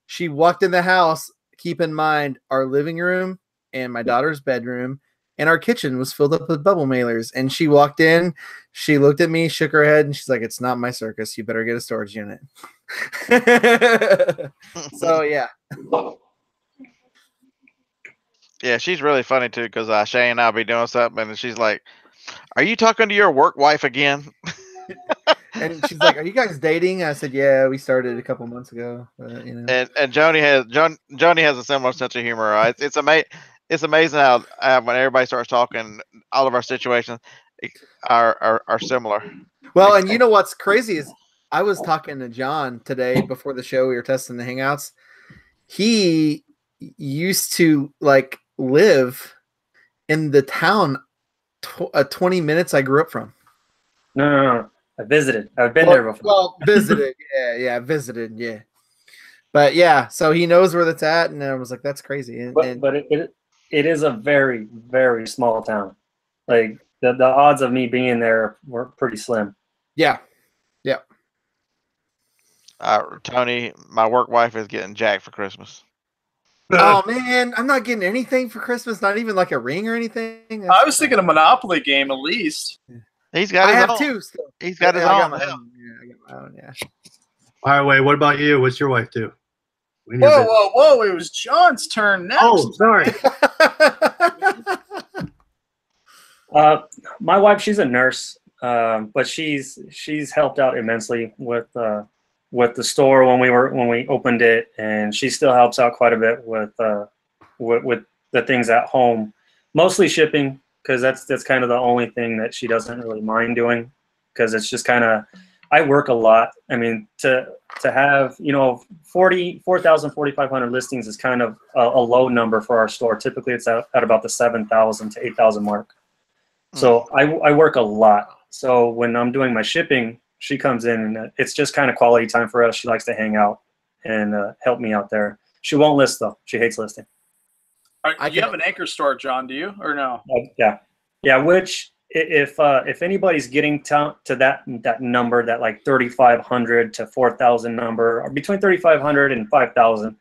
she walked in the house. Keep in mind, our living room and my daughter's bedroom and our kitchen was filled up with bubble mailers. And she walked in, she looked at me, shook her head, and she's like, it's not my circus. You better get a storage unit. So, yeah. Yeah, she's really funny, too, because Shay and I'll be doing something, and she's like, are you talking to your work wife again? And she's like, are you guys dating? I said, yeah, we started a couple months ago. But, And Joni has a similar sense of humor. It's amazing how when everybody starts talking, all of our situations are similar. Well, and you know what's crazy is I was talking to John today before the show. We were testing the Hangouts. He used to live in the town 20 minutes I grew up from. No. I visited. I've been there before. Well, visited. Visited. Yeah. But yeah, so he knows where that's at, and I was like, that's crazy. But it is a very, very small town. Like the odds of me being there were pretty slim. Yeah. Yeah. Tony, my work wife is getting jacked for Christmas. Oh man, I'm not getting anything for Christmas. Not even like a ring or anything. I was thinking a Monopoly game at least. Yeah. He's got his own. I have two still. He's got his own. I got my own. Yeah. All right, wait. What about you? What's your wife do? Whoa! It was John's turn next. Oh, sorry. My wife, she's a nurse, but she's helped out immensely with the store when we opened it, and she still helps out quite a bit with the things at home, mostly shipping, because that's kind of the only thing that she doesn't really mind doing, because it's just kind of, I work a lot. I mean, to have 4,000, 4,500 listings is kind of a low number for our store. Typically, it's at about the 7,000 to 8,000 mark. So I work a lot. So when I'm doing my shipping, she comes in, and it's just kind of quality time for us. She likes to hang out and help me out there. She won't list, though. She hates listing. You have an anchor store, John, do you, or no? Yeah. Which, if anybody's getting to that number, that like 3,500 to 4,000 number, or between 3,500 and 5,000,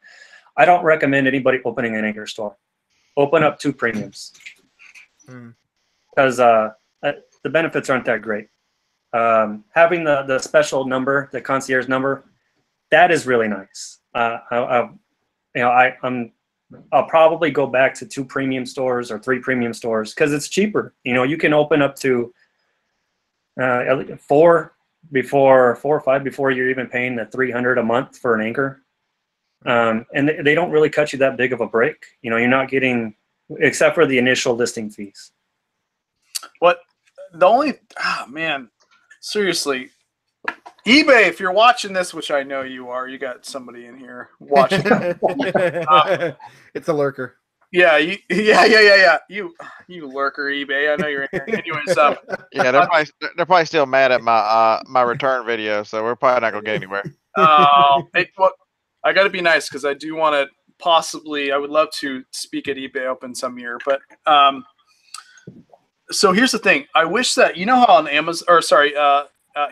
I don't recommend anybody opening an anchor store. Open up 2 premiums because the benefits aren't that great. Having the special number, the concierge number, that is really nice. I'll probably go back to 2 premium stores or 3 premium stores because it's cheaper. You can open up to 4 or 5 before you're even paying the $300 a month for an anchor. And they don't really cut you that big of a break. You're not getting, except for the initial listing fees. Man, seriously, eBay, if you're watching this, which I know you are, you got somebody in here watching. It's a lurker. Yeah. You lurker, eBay. I know you're in here. Anyways, yeah, they're probably still mad at my return video, so we're probably not gonna get anywhere. I got to be nice because I do want to possibly. I would love to speak at eBay Open some year, but so here's the thing. I wish that how on Amazon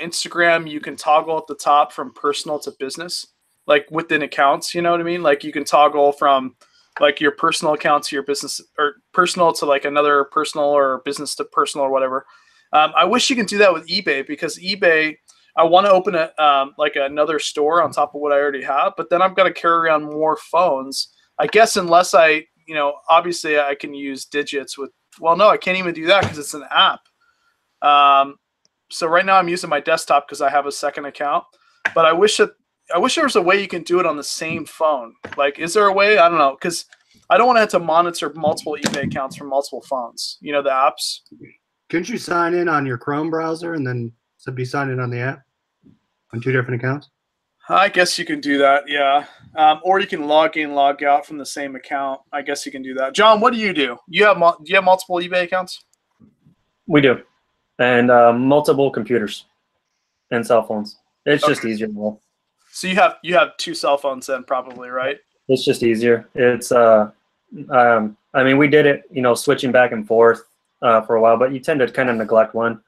Instagram you can toggle at the top from personal to business, like within accounts. You know what I mean? Like you can toggle from like your personal account to your business, or personal to like another personal, or business to personal, or whatever. I wish you can do that with eBay, because eBay, I want to open like another store on top of what I already have, but then I've got to carry around more phones. I guess unless I, obviously I can use digits with. Well, no, I can't even do that because it's an app. So right now I'm using my desktop because I have a second account, but I wish there was a way you can do it on the same phone. Like, is there a way? I don't know, because I don't want to have to monitor multiple eBay accounts from multiple phones. The apps. Couldn't you sign in on your Chrome browser and then be signed in on the app on 2 different accounts? I guess you can do that, yeah. Or you can log in, log out from the same account. I guess you can do that. John, what do you do? Do you have multiple eBay accounts? We do, and multiple computers and cell phones. It's just easier. So you have 2 cell phones then, probably, right? It's just easier. It's I mean, we did it, switching back and forth for a while, but you tend to kind of neglect one.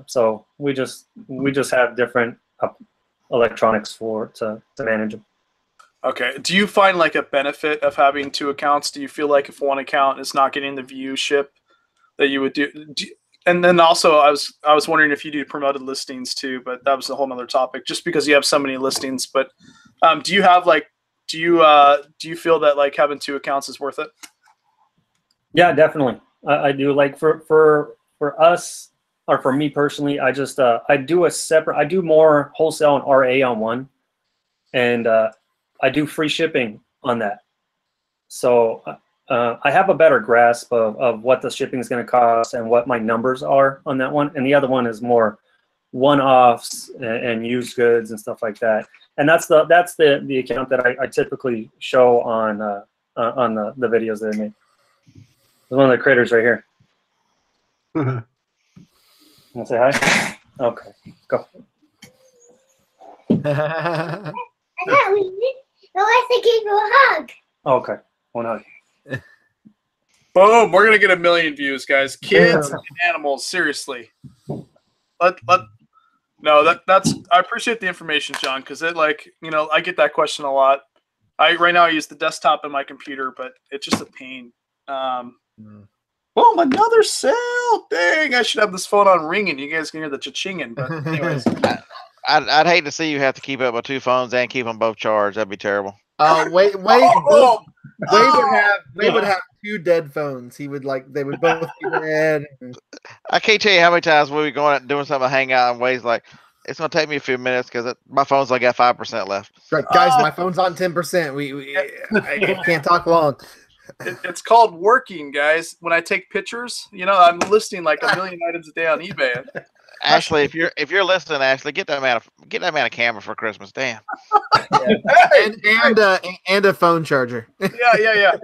So we just have different electronics to manage them. Okay. Do you find like a benefit of having 2 accounts? Do you feel like if one account is not getting the viewership that you would do? And then also, I was wondering if you do promoted listings too, but that was a whole nother topic. Just because you have so many listings, but do you have like do you feel that like having 2 accounts is worth it? Yeah, definitely. I do. Like for us, or for me personally, I just I do more wholesale and RA on one, and I do free shipping on that. So I have a better grasp of what the shipping is going to cost and what my numbers are on that one. And the other one is more one-offs and used goods and stuff like that. And that's the account that I typically show on the videos that I make. There's one of the critters right here. Want to say hi? Okay, go. I want to give you a hug. Okay, one hug. Boom! We're gonna get 1 million views, guys. Kids and animals, seriously. That's. I appreciate the information, John, because it I get that question a lot. Right now I use the desktop and my computer, but it's just a pain. Boom! Another sale. Dang! I should have this phone on ringing. You guys can hear the cha-chinging. But anyways, I'd hate to see you have to keep up with 2 phones and keep them both charged. That'd be terrible. Wade would have 2 dead phones. They would both be dead. I can't tell you how many times we'll be going out and doing something, hang out, and Wade's like, it's gonna take me a few minutes because my phone's only got 5% left. Right, guys, my phone's on 10%. I can't talk long. It's called working, guys. When I take pictures, I'm listing like 1 million items a day on eBay. Ashley, if you're listening, Ashley, get that man a camera for Christmas. Damn. and a phone charger. Yeah.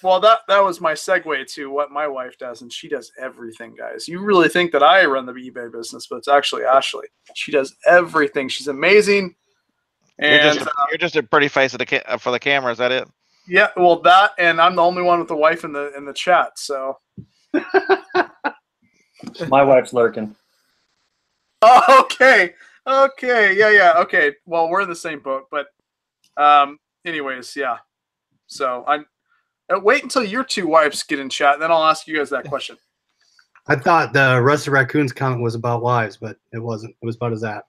Well, that was my segue to what my wife does, and she does everything, guys. You really think that I run the eBay business, but it's actually Ashley. She does everything. She's amazing. And you're just a pretty face for the camera. Is that it? Yeah. Well, that, and I'm the only one with the wife in the chat. So. My wife's lurking. Oh, okay. Okay, yeah. Okay, well, we're in the same boat, but anyways, yeah. So I wait until your two wives get in chat, then I'll ask you guys that question. I thought the Rusty Raccoon's comment was about wives, but it wasn't. It was about his app.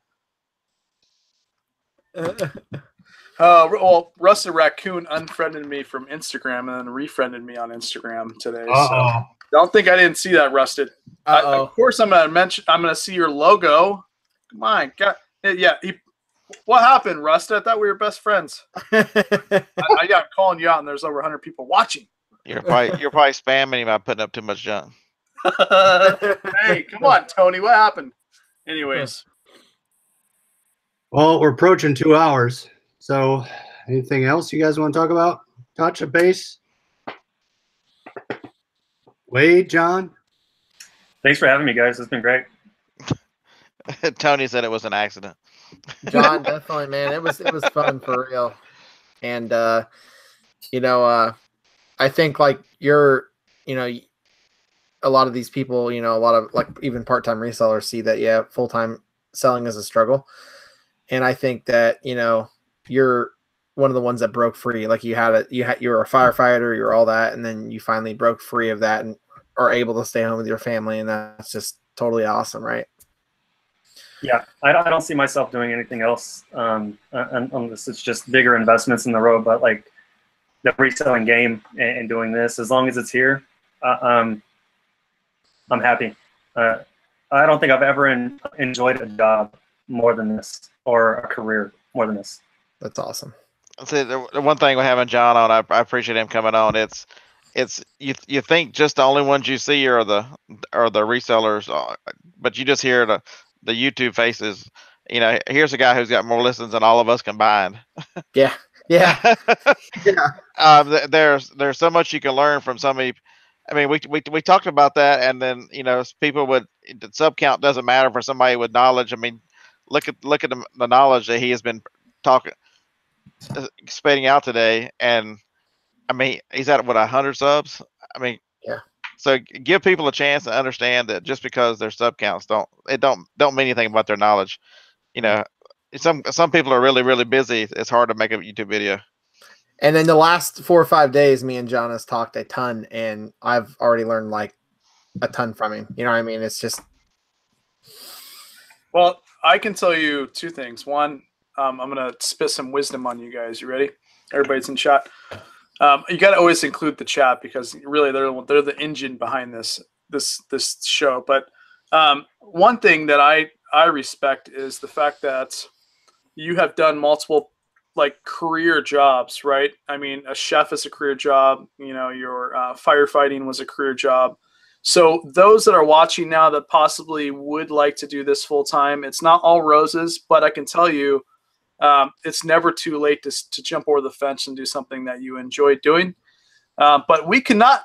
Well, Rusty Raccoon unfriended me from Instagram and then refriended me on Instagram today. So don't think I didn't see that, Rusted. Of course, I'm gonna see your logo. My God, yeah. What happened, Rusted? I thought we were best friends. I'm calling you out, and there's over 100 people watching. You're probably spamming him by putting up too much junk. Hey, come on, Tony. What happened? Anyways. Well, we're approaching 2 hours. So anything else you guys want to talk about? Touch a base? Wade, John? Thanks for having me, guys. It's been great. Tony said it was an accident. John, definitely, man. It was fun for real. And I think like a lot of these people, a lot of like even part-time resellers see that full-time selling is a struggle. And I think that, you're one of the ones that broke free. Like you were a firefighter, you're all that, and then you finally broke free of that and are able to stay home with your family, and that's just totally awesome, right? Yeah, I don't see myself doing anything else unless it's just bigger investments in the road. But like the reselling game and doing this, as long as it's here, I'm happy. I don't think I've ever enjoyed a job more than this, or a career more than this. That's awesome. See, the one thing we're having John on, I appreciate him coming on. It's you think just the only ones you see are the resellers, but you just hear the YouTube faces. Here's a guy who's got more listens than all of us combined. Yeah. There's so much you can learn from somebody. I mean, we talked about that, and then people the sub count doesn't matter for somebody with knowledge. I mean, look at the knowledge that he has been spitting out today, and I mean he's at 100 subs. I mean, yeah. So give people a chance to understand that just because their sub counts don't mean anything about their knowledge. Some people are really, really busy. It's hard to make a YouTube video. And then the last 4 or 5 days, me and John has talked a ton, and I've already learned like a ton from him. You know what I mean? It's just. Well, I can tell you two things. One, I'm going to spit some wisdom on you guys. You ready? Everybody's in chat. You got to always include the chat because really they're the engine behind this show. But one thing that I respect is the fact that you have done multiple like career jobs, right? I mean, a chef is a career job. Your firefighting was a career job. So those that are watching now that possibly would like to do this full time, it's not all roses, but I can tell you, it's never too late to jump over the fence and do something that you enjoy doing. But we cannot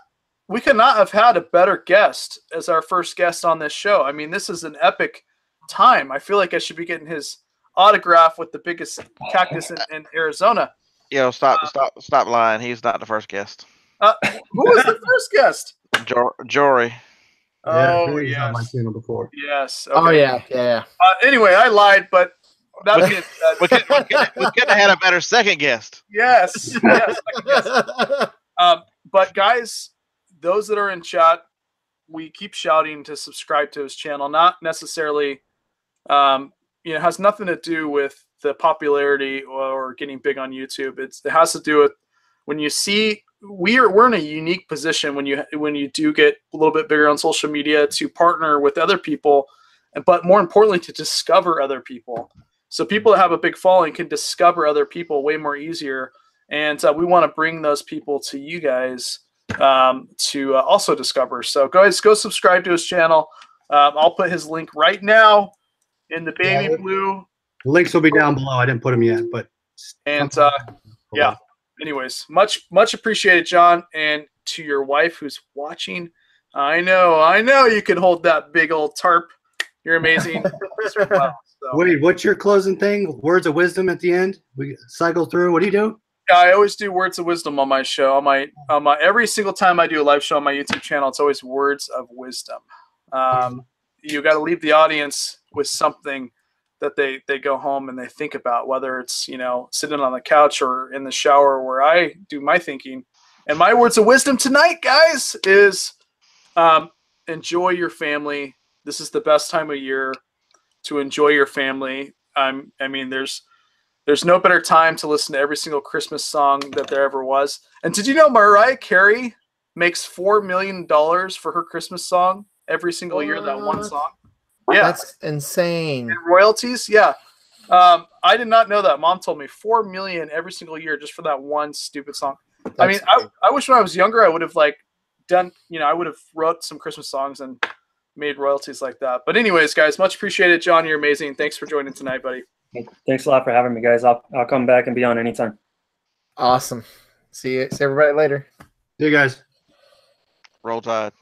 have had a better guest as our first guest on this show. I mean, this is an epic time. I feel like I should be getting his autograph with the biggest cactus in Arizona. Stop lying. He's not the first guest. Who was the first guest? Jory. Oh, yes. yes. On my channel before. Yes. Okay. Oh, yeah. Anyway, I lied, but that being said, we could have had a better second guest. Yes. Second guest. But guys, those that are in chat, we keep shouting to subscribe to his channel. Not necessarily, has nothing to do with the popularity or getting big on YouTube. It has to do with when you see we're in a unique position when you do get a little bit bigger on social media to partner with other people, but more importantly to discover other people. So people that have a big following can discover other people way more easier, and we want to bring those people to you guys to also discover. So guys, go subscribe to his channel. I'll put his link right now in the baby blue. The links will be down below. I didn't put them yet, but yeah. Anyways, much appreciated, John, and to your wife who's watching. I know you can hold that big old tarp. You're amazing. Wow, so. Wait, what's your closing thing? Words of wisdom at the end. We cycle through. What do you do? I always do words of wisdom on my show. Every single time I do a live show on my YouTube channel, it's always words of wisdom. You got to leave the audience with something that they go home and they think about, whether it's, you know, sitting on the couch or in the shower where I do my thinking. And my words of wisdom tonight, guys, is enjoy your family. This is the best time of year to enjoy your family. I mean, there's no better time to listen to every single Christmas song that there ever was. And did you know Mariah Carey makes $4 million for her Christmas song every single year, that one song? Yeah. That's insane. And royalties, yeah. I did not know that. Mom told me $4 million every single year just for that one stupid song. I mean, I wish when I was younger I would have like done, you know, I would have wrote some Christmas songs and made royalties like that. But anyways, guys, much appreciated. John, you're amazing. Thanks for joining tonight, buddy. Thanks a lot for having me, guys. I'll come back and be on anytime. Awesome. See everybody later. See you guys. Roll Tide.